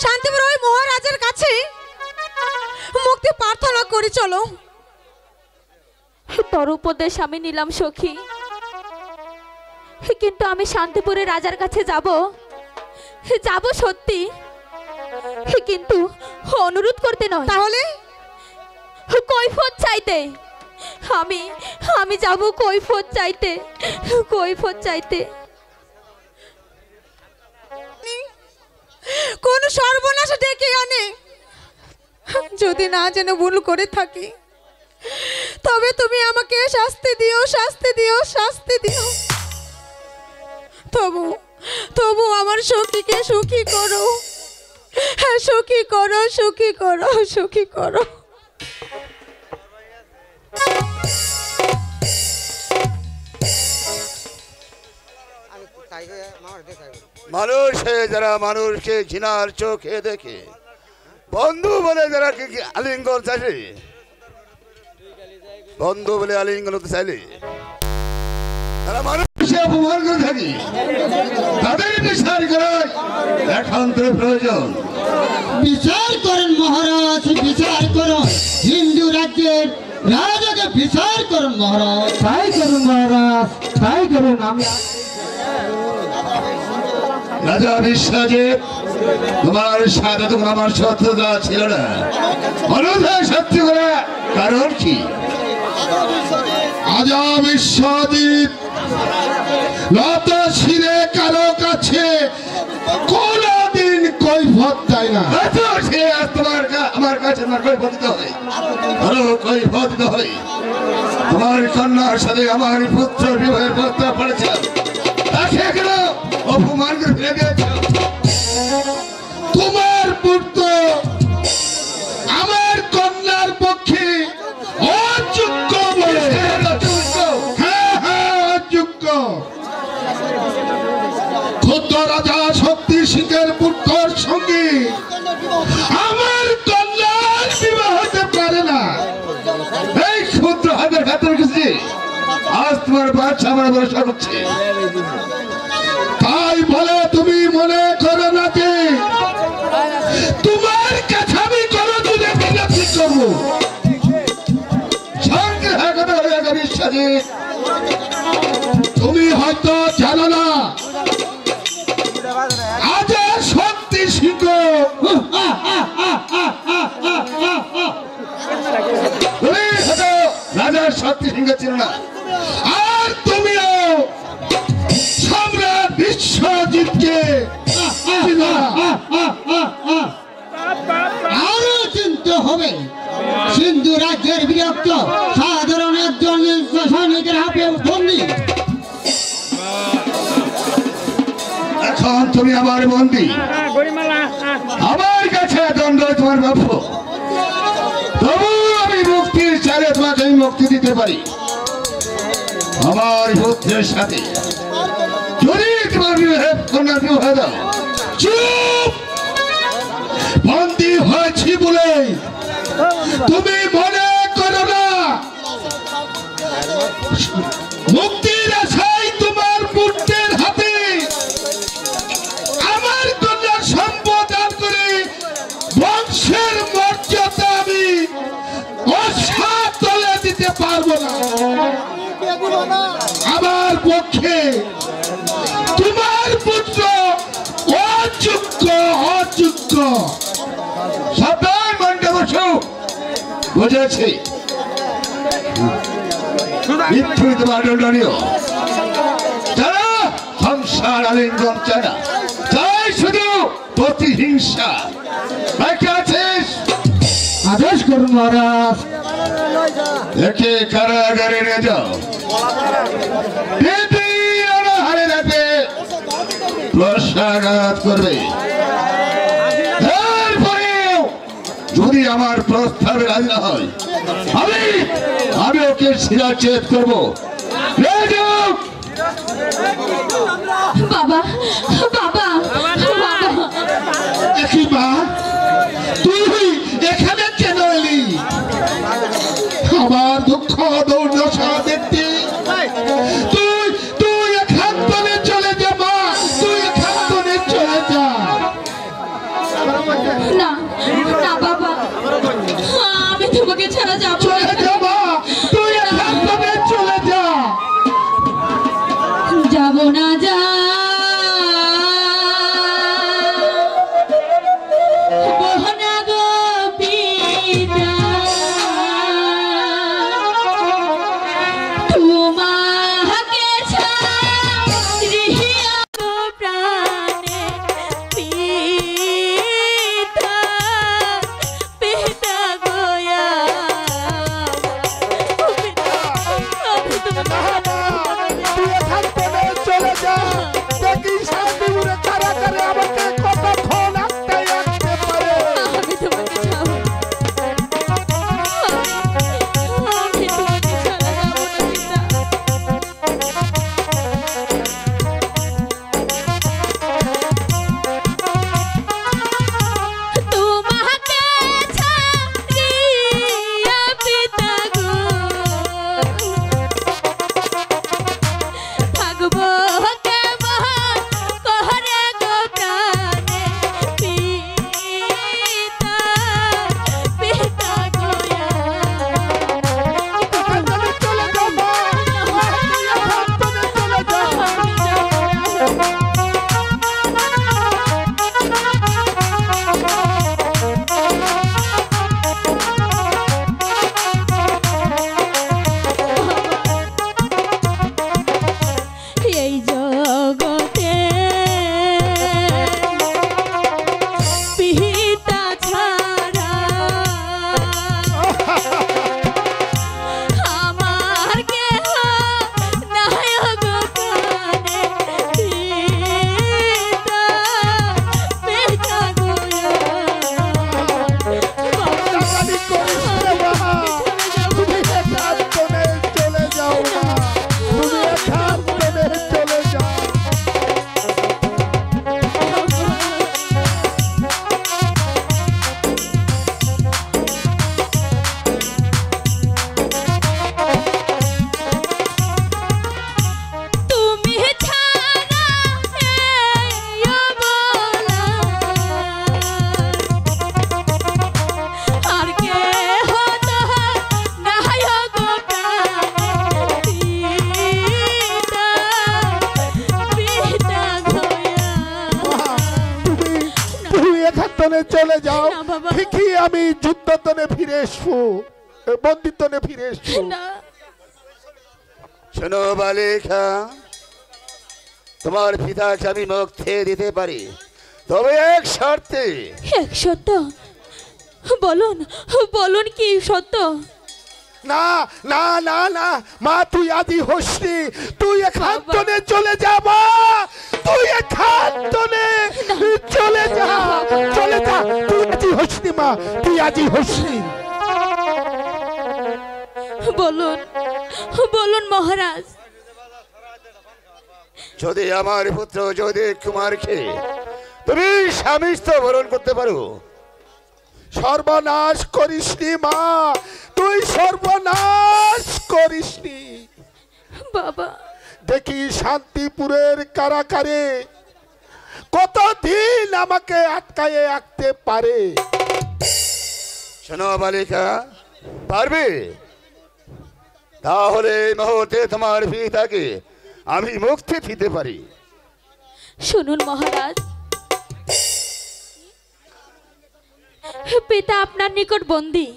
S9: শান্তিপুর ওই মহারাজের কাছে মুক্তি প্রার্থনা করি, চলো।
S1: তোর উপদেশ আমি নিলাম সখী, কিন্তু আমি শান্তিপুরের রাজার কাছে যাব যাব সত্যি, কিন্তু অনুরোধ করতে নয়।
S9: তাহলে
S1: কৈফত চাইতে। আমি আমি যাব কৈফত চাইতে, কৈফত চাইতে।
S9: কোন সর্বনাশ ডেকে আনে, যদি না জেনে ভুল করে থাকি তবে তুমি আমাকে শাস্তি দিও, শাস্তি দিও, শাস্তি দিও। তবু তবু আমার সখীকে সুখী করো, হ্যাঁ সুখী করো, সুখী করো, সুখী করো।
S5: মানুষে যারা মানুষকে ঘৃণার চোখে দেখে, বন্ধু বলে যারা আলিঙ্গন চাইলে, বন্ধু বলে আলিঙ্গন হতে চাইলে তারা মানুষকে অপমান করে থাকি, তাদের বিচার করার একান্ত প্রয়োজন।
S6: বিচার করেন মহারাজ, বিচার করুন। হিন্দু রাজ্যের রাজাকে বিচার করুন মহারাজ।
S10: তাই করুন মহারাজ, তাই করুন। আমি
S5: রাজা বিশ্বজিৎ, তোমার সাথে তখন আমার শত্রুতা ছিল না, অনুদায় সত্যি করা কারণ কি?
S7: রাজা বিশ্বজিৎ লতা ছিঁড়ে কারো কাছে কোনদিন কৈফত দেয় না।
S5: আমার কাছে আমার কৈফত দিতে হয়, আরো কৈফত দিতে হয়। তোমার কন্যার সাথে আমার পুত্র বিবাহের প্রস্তাব পড়েছিল, তাকে কেন অপমান করে ফেলে দিয়েছ?
S7: তোমার পুত্র আমার কন্যার পক্ষে অযোগ্য বলে। হ্যাঁ হ্যাঁ অযোগ্য। ক্ষুদ্র রাজা শক্তি সিংহের পুত্রের সঙ্গে আমার কন্যার বিবাহ হতে পারে না।
S5: এই ক্ষুদ্র হাতের ভেতর কিছু আজ তোমার বাচ্চা আমার ভরসা করছে,
S7: তাই বলে তুমি মনে করো না যে তোমার কাছে আমি কোনো দিনে বিনতি করবো। তুমি হয়তো জানো না, আজ শক্তি সিংহ
S5: রাজার শক্তি সিংহ ছিল না,
S7: আর তুমিও সম্রাট বিশ্বজিৎকে চিনো না।
S6: আরো চিনতে হবে। সিন্ধু রাজ্যের বিরক্ত সাধারণ একজন সৈনিকের হাতে বন্দী।
S5: এখন তুমি আমার বন্দী, আমার কাছে দণ্ড তোমার প্রাপ্য। তবু আমি মুক্তির চালে তোমাকে মুক্তি দিতে পারি। আমার পুত্রের সাথে যদি তোমার কন্যার বিবাহ দাও।
S7: চুপ! বন্দী হয়েছি বলে তুমি মনে করো না মুক্তির আশায় তোমার পুত্রের হাতে আমার কন্যার সম্পদ দান করে বংশের
S5: বসো, বুঝেছি। মৃত্যুই তোমার দণ্ডনীয়। যারা সংসার আলিঙ্গন চায় না, চাই শুধু প্রতিহিংসা। বাকি আছিস?
S10: আদেশ করুন মহারাজ।
S5: একে কারাগারে নিয়ে যাও, হারে রাখবে, প্রসাঘাত করবে। এরপরেও যদি আমার প্রস্তাবে রাজি না হয়, আমি ওকে শিরাচ্ছেদ করবো।
S1: বাবা বাবা
S5: একই মা, তুই এখানে কেন এলি? আমার দুঃখ দুর্দশা দেখতে তুই এখান থেকে চলে যা মা, তুই এখান থেকে চলে যা।
S1: না না বাবা, আমি তোমাকে ছাড়া যাবো না।
S5: চলে যা মা, তুই এখান থেকে চলে যা।
S1: যাবো না, যা বহনা গো পিতা, তোমাকে ছাড়িয়া গো প্রাণে পিতা, পিতা গোয়া আমি
S7: চলে যা, দেখি শান্তিপুরে কারাগারে আমাকে কতক্ষণ আটকে রাখতে পারে।
S1: আমি তোমাকে ছাড়বো, আমি তোমাকে ছাড়া যাবো না পিতা। তোমাকে ছাড়িয়া পিতা গো থাকবো কেমন করে গো প্রাণে পিতা, পিতা গোয়া
S7: চলে যাও মা, চলে যাও।
S1: এই জগতে পিতা ছাড়া আমার কেহ নাই গো প্রাণে পিতা, পিতা গোয়া
S7: টাকালি করিস না মা, তুমি এখান থেকে চলে যাও মা, তুমি এখান থেকে চলে যাও।
S1: তুমি ছাড়া এই অবলা আর কেহ তাহার নাই গো প্রাণে পিতা, পিতা গোয়া
S7: তুমি এখান থেকে চলে যাও,
S1: না বাবা।
S7: ঠিকই আমি যুদ্ধতনে ফিরে এসবো, বন্দিতনে ফিরে এসবো।
S1: না
S5: শোনো বালিকা, তোমার পিতাকে আমি মুক্তি দিতে পারি, তবে এক শর্তে।
S1: এক সত্য, বলুন বলুন কি সত্য?
S7: না না না না মা, তুই আদি হসনি, তুই এখান থেকে চলে যা মা, তুই এখান থেকে চলে যা, চলে যা, তুই আদি হসনি মা, তুই আদি হসনি।
S1: বলুন বলুন মহারাজ।
S5: যদি আমার পুত্র যদি কুমারকে তুমি স্বামীত্ব বরণ করতে পারো,
S7: সর্বনাশ করিসনি মা, তুই সর্বনাশ করিসনি।
S1: বাবা
S7: দেখি শান্তিপুরের কারাগারে কতদিন আমাকে আটকায়ে রাখতে পারে।
S5: শোনো বালিকা, পারবে? তাহলে এই মুহূর্তে তোমার পিতাকে আমি মুক্তি দিতে পারি।
S1: শুনুন মহারাজ, পিতা আপনার নিকট বন্দী,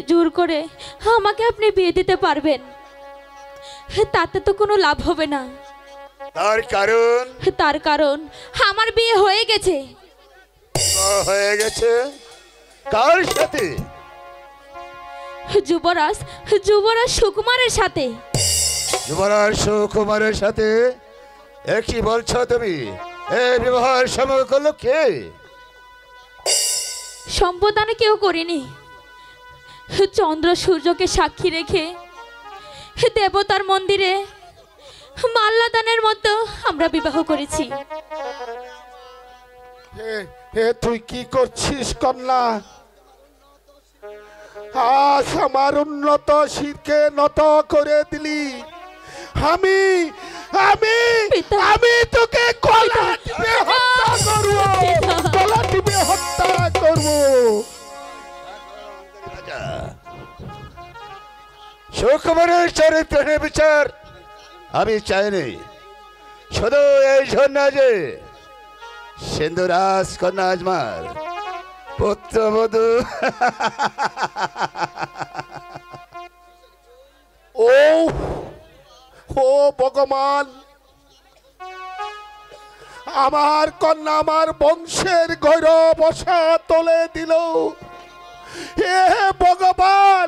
S1: জোর করে আমাকে আপনি বিয়ে দিতে পারবেন, তাতে তো কোনো লাভ হবে না। তার কারণ আমার বিয়ে হয়ে গেছে।
S5: হয়ে গেছে? কার সাথে?
S1: যুবরাজ সুকুমারের সাথে।
S5: যুবরাজ সুকুমারের সাথে? কি বলছো তুমি? এই বিবাহের সময় করলো কে?
S1: সম্প্রদানে কেউ করিনি, চন্দ্র সূর্যকে সাক্ষী রেখে দেবতার মন্দিরে মাল্যদানের মতো আমরা বিবাহ করেছি।
S7: হে তুই কি করছিস কন্যা? আজ আমার উন্নত শিরকে নত করে দিলি। আমি আমি আমি তোকে গলা টিপে হত্যা করব, গলা টিপে হত্যা করব।
S5: সুকুমারের চরিত্রের বিচার আমি চাইনি, শুধু এই জন্য যে সিন্ধু রাজকন্যা আজমার পুত্রবধূ।
S7: ও ও ভগবান, আমার কন্যা আমার বংশের গৌরব বসা তোলে দিল। হে ভগবান,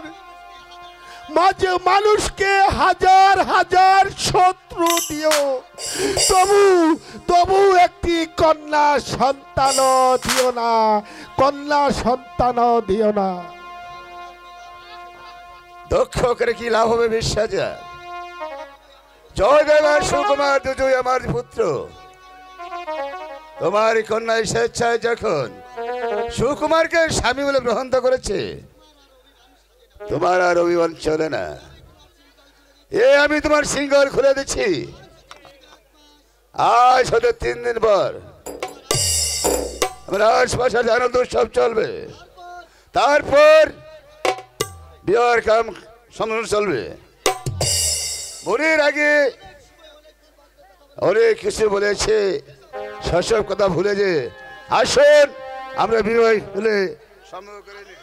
S7: মাঝে মানুষকে হাজার হাজার শত্রু দিও, তবু একটি কন্যা সন্তান দিও না, কন্যা সন্তান দিও না।
S5: দক্ষ করে কি লাভ হবে বিশ্বাসা? জয়দেব আর সুকুমার দুজই আমার পুত্র। তোমার কন্যা স্বেচ্ছায় যখন সুকুমারকে স্বামী বলে গ্রহণ করেছে, তোমার আর অভিমান চলে না। আমি তোমার সিঙ্গল খুলে দিচ্ছি। আজ হতে 3 দিন পর আমার আশপাশের আনন্দ সব চলবে, তারপর বিয়ের কাম সম্পূর্ণ চলবে। মনের আগে অনেক কিছু বলেছে, সেসব কথা ভুলে যে আসুন আমরা বিবাহ হলে সম্ভব করে নিই।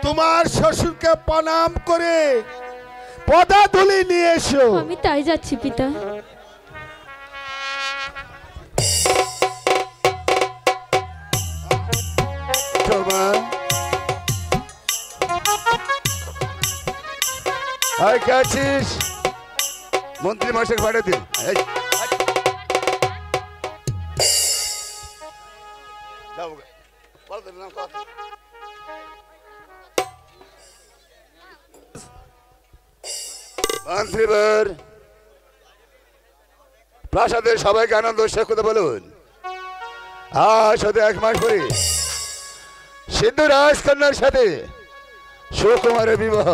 S7: তোমার শ্বশুরকে প্রণাম করে পদাধূলি নিয়ে এসো।
S1: আমি তাই যাচ্ছি পিতা।
S5: মন্ত্রী মশাই পাঠিয়ে দিন। মন্ত্রীবার প্রাসাদের সবাইকে আনন্দ উৎসব কথা বলুন। আজ হতে 1 মাস পরে সিন্ধু রাজকন্যার সাথে সুকুমারের বিবাহ।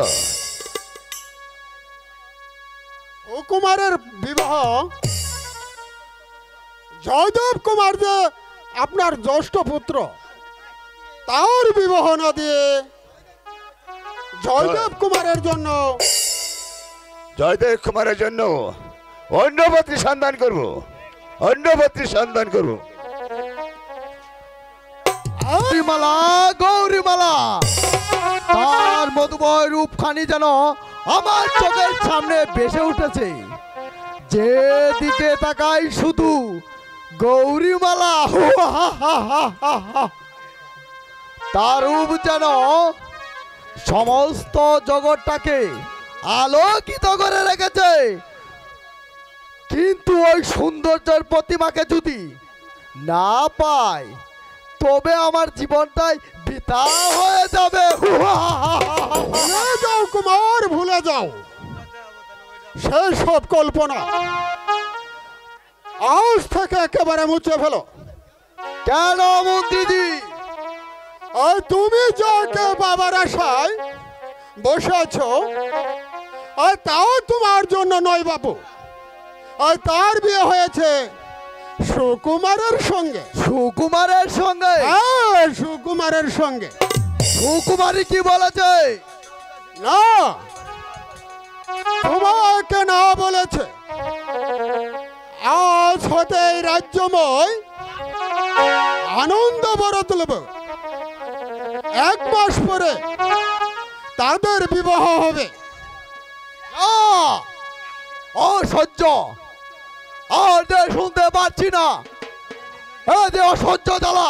S4: সুকুমারের বিবাহ? জয়দেব কুমার যে আপনার জ্যেষ্ঠ পুত্র, তার বিবাহ না দিয়ে জয়দেব কুমারের জন্য
S5: অন্য পত্রী সন্ধান করব, অন্য পত্রী সন্ধান করব।
S3: গৌরীমালা, গৌরীমালা, তার মধুময় রূপখানি যেন আমার চোখের সামনে ভেসে উঠেছে। যেদিকে তাকাই শুধু গৌরীমালা। তার রূপ যেন সমস্ত জগৎটাকে আলোকিত করে রেখেছে। কিন্তু ওই সৌন্দর্যের প্রতিমাকে যদি না পাই, তবে আমার জীবনটাই বৃথা হয়ে যাবে।
S4: ভুলে যাও কুমার, ভুলে যাও সেই সব কল্পনা। আজ থেকে একেবারে মুছে ফেলো।
S3: কেন মন্ত্রীজি?
S4: তুমি যাকে বাবার আশায় বসে আছো, তাও তোমার জন্য নয় বাবু। তার বিয়ে হয়েছে সুকুমারের সঙ্গে।
S3: সুকুমারের সঙ্গে?
S4: হ্যাঁ, সুকুমারের সঙ্গে।
S3: সুকুমারী কি বলেছে?
S4: না, আমাকে না বলেছে। আজ হতে এই রাজ্যময় আনন্দ বড় তুলব। 1 মাস পরে তাদের বিবাহ হবে।
S3: অসহ্য, আর শুনতে পাচ্ছি না। এই যে অসহ্য জ্বালা,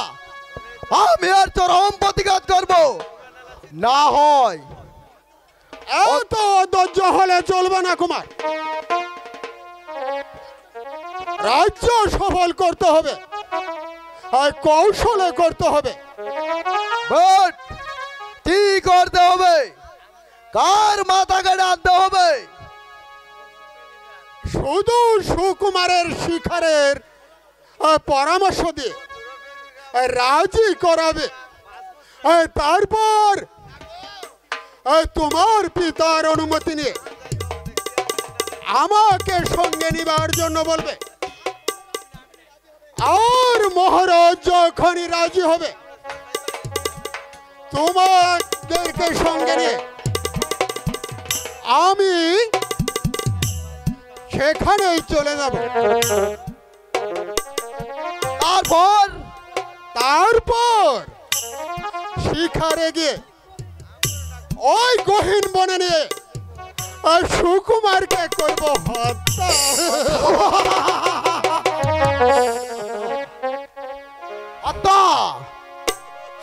S3: আমি আর চরম প্রতিঘাত করব। না হয়
S4: এত ধৈর্য হলে চলবে না কুমার। রাজ্য সফল করতে হবে, আর কৌশলে করতে হবে।
S3: বাট কি করতে হবে? কার মাথাকে ডাকতে হবে?
S4: শুধু সুকুমারের শিকারের পরামর্শ দিয়ে রাজি করাবে। তারপর তোমার পিতার অনুমতি নিয়ে আমাকে সঙ্গে নিবার জন্য বলবে। আর মহারাজ যখনই রাজি হবে তোমাদেরকে সঙ্গে নিয়ে আমি সেখানেই চলে যাব। তারপর শিকারে গিয়ে ওই গহীন বনে নিয়ে আর সুকুমারকে করব হত্যা।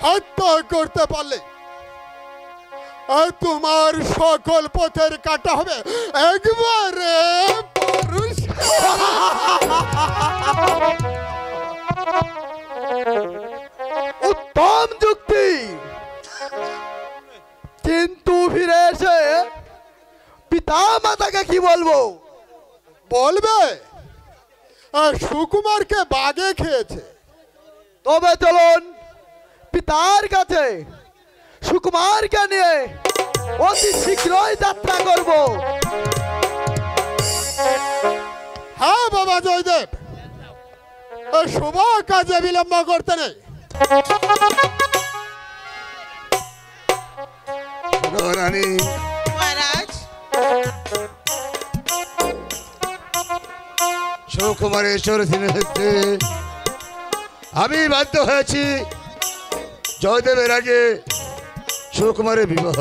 S4: হত্যা করতে পারলে আর তোমার সকল পথের কাটা হবে একবারে।
S3: উত্তম যুক্তি, কিন্তু ফিরে এসে পিতা মাতাকে কি বলবো?
S4: বলবে সুকুমারকে বাঘে খেয়েছে।
S3: তবে চলুন পিতার কাছে সুকুমারকে নিয়ে অতি শীঘ্রই যাত্রা করব।
S4: হ্যাঁ বাবা জয়দেব, শুভ কাজে বিলম্ব করতে নেই।
S5: রানী
S11: মহারাজ,
S5: সুকুমারের চরিত্রে হতে আমি বাধ্য হয়েছি জয়দেবের আগে সুকুমারের বিবাহ।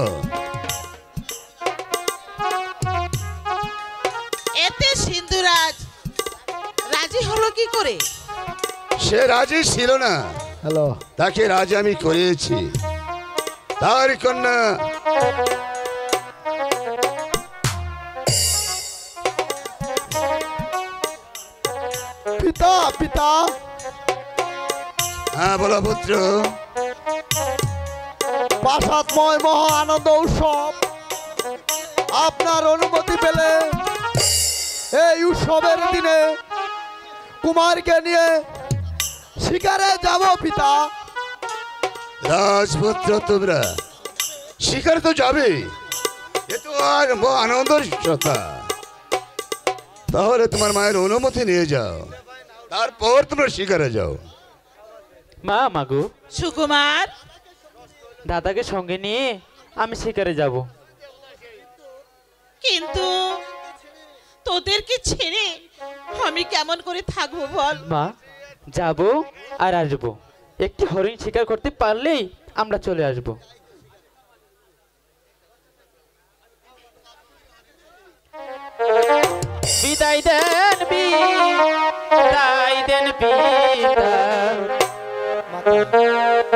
S11: এতে সিন্ধুরাজ রাজি হলো কি করে?
S5: সে রাজি ছিল না,
S3: হ্যালো,
S5: তাকে রাজি আমি করিয়েছি। তার কন্যা
S3: পিতা পিতা।
S5: হ্যাঁ বলো পুত্র।
S3: প্রাসাদময় মহা আনন্দ উৎসব, আপনার অনুমতি পেলে এই উৎসবের দিনে কুমারকে নিয়ে শিকারে যাব পিতা।
S5: রাজপুত্র তোমরা শিকারে তো যাবে, এ তো আর আনন্দের কথা। তাহলে তোমার মায়ের অনুমতি নিয়ে যাও, তারপর তোমরা শিকারে যাও।
S2: মা মাগো,
S11: সুকুমার,
S2: দাদাকে সঙ্গে নিয়ে আমি শিকারে যাব।
S11: কিন্তু তোদেরকে ছেড়ে আমি কেমন করে থাকবো বল?
S2: মা, যাব আর আসবো। একটি হরিণ শিকার করতে পারলেই আমরা চলে আসব। বিদায় দেন বিদায় দেন পিতা,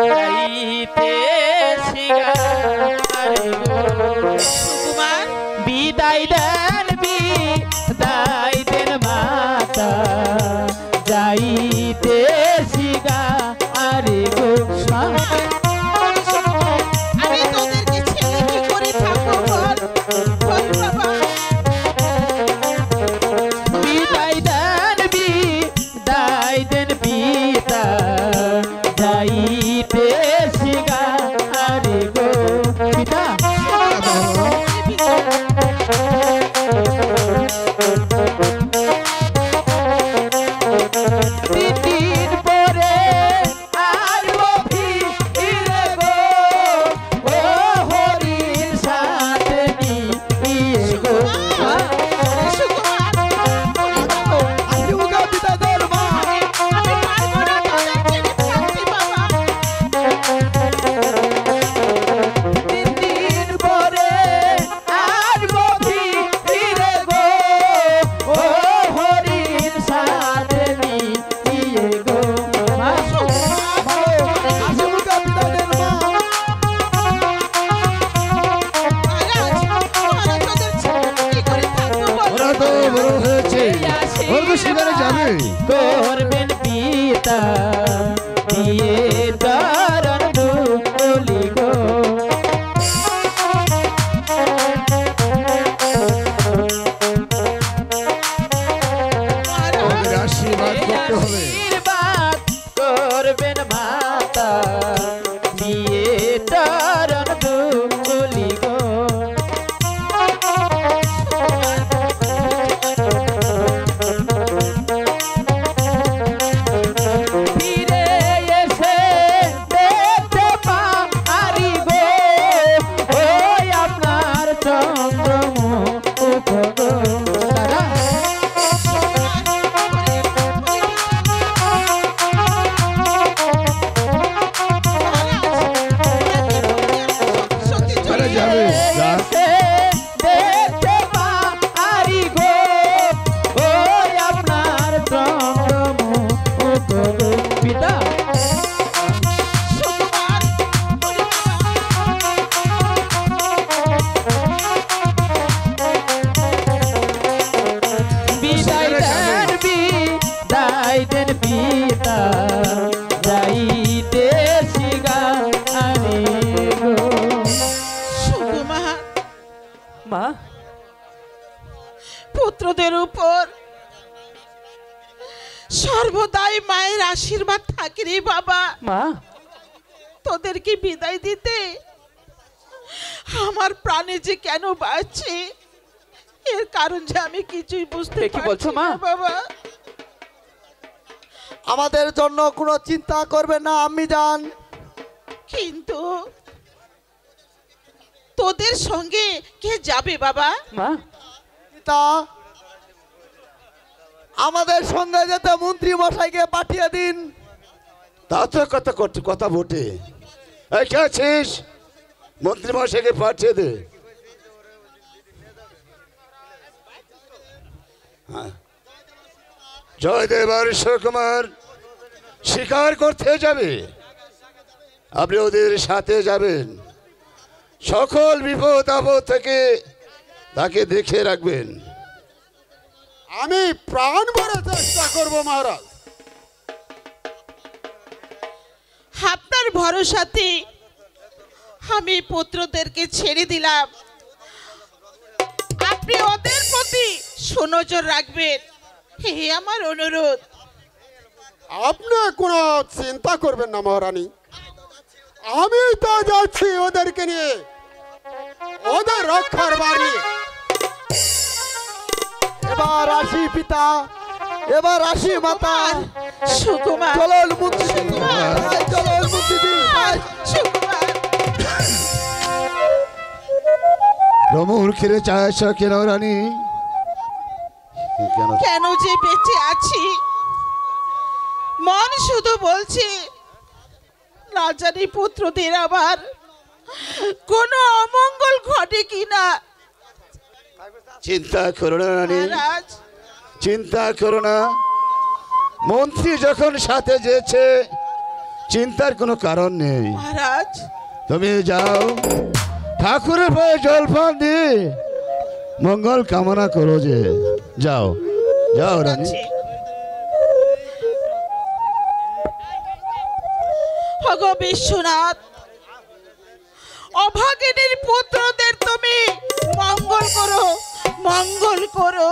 S2: যাইতে শিকারে গো।
S11: সুকুমার,
S2: বিদায় দেন বিদায় দেন মাতা, যাইতে শিকারে গো।
S11: আমি তোদেরকে ছেড়ে কি করে থাকবো বল? বল বাবা।
S2: বিদায় দেন বিদায় দেন পিতা, যাইতে শিকারে গো। পিতা,
S11: পিতা
S5: তো সেখানে যাবে
S2: করবেন পিতা দিয়ে দারণ দুলি গো
S5: ওদের আশীর্বাদ করতে হবে
S2: আশীর্বাদ করবেন মাতা দিয়ে দারণ দুলি গো ফিরে এসে দেখতে পারি গো ওই আপনার চন্দ্রমুখ গো দাদা
S5: তারা যাবে যা।
S2: দেখতে পারি গো ওই আপনার চন্দ্রমুখ গো পিতা বিদায় দেন পিতা যাইতে শিগানে গো
S11: সুকুমার
S2: মা
S11: পুত্রদের উপর সর্বদাই মায়ের আশীর্বাদ থাকে রে বাবা।
S2: মা
S11: তোদেরকে বিদায় দিতে আমার প্রাণে যে কেন বাঁচছে এর কারণ যে আমি কিছুই বুঝতে
S2: কি বলছো, মা?
S11: পারছি না বাবা।
S3: আমাদের জন্য কোনো চিন্তা করবে না আম্মি জান।
S11: কিন্তু তোদের সঙ্গে কে যাবে বাবা?
S2: মা
S3: পিতা আমাদের সঙ্গে যেতে মন্ত্রী মশাইকে পাঠিয়ে দিন।
S5: তা তো কথা বটে এই কে আছিস মন্ত্রী মশাইকে পাঠিয়ে দে হ্যাঁ। জয়দেব আর সুকুমার শিকার করতে যাবে আপনি ওদের সাথে যাবেন সকল বিপদ আপদ থেকে তাকে দেখে রাখবেন
S4: আমি প্রাণ ভরে চেষ্টা করব মহারাজ।
S11: আপনার ভরসাতে আমি পুত্রদেরকে ছেড়ে দিলাম। আপনি ওদের প্রতি সুনজর রাখবেন হে আমার অনুরোধ।
S4: আপনি কোনো চিন্তা করবেন না মহারানী, আমি তো যাচ্ছি ওদেরকে নিয়ে ওদের রক্ষার বাড়ি।
S3: এবার আসি পিতা, এবার আসি মাতা।
S11: সুকুমার
S3: চলুন মন্ত্রী, চলুন মন্ত্রী।
S5: রমুর খেলে চায়স কেন রানী কেন
S11: কেন যে বেঁচে আছি মন শুধু বলছে না জানি পুত্রদের আবার কোনো অমঙ্গল ঘটে কিনা।
S5: চিন্তা করো না রানী
S11: মহারাজ
S5: চিন্তা করো না মন্ত্রী যখন সাথে যেছে চিন্তার কোনো কারণ নেই
S11: মহারাজ
S5: তুমি যাও ঠাকুরের পায়ে জলপান দিয়ে মঙ্গল কামনা করো যে যাও যাও রানী
S11: ভগবান বিশ্বনাথ অভাগিনীর পুত্রদের তুমি মঙ্গল করো মঙ্গল করো।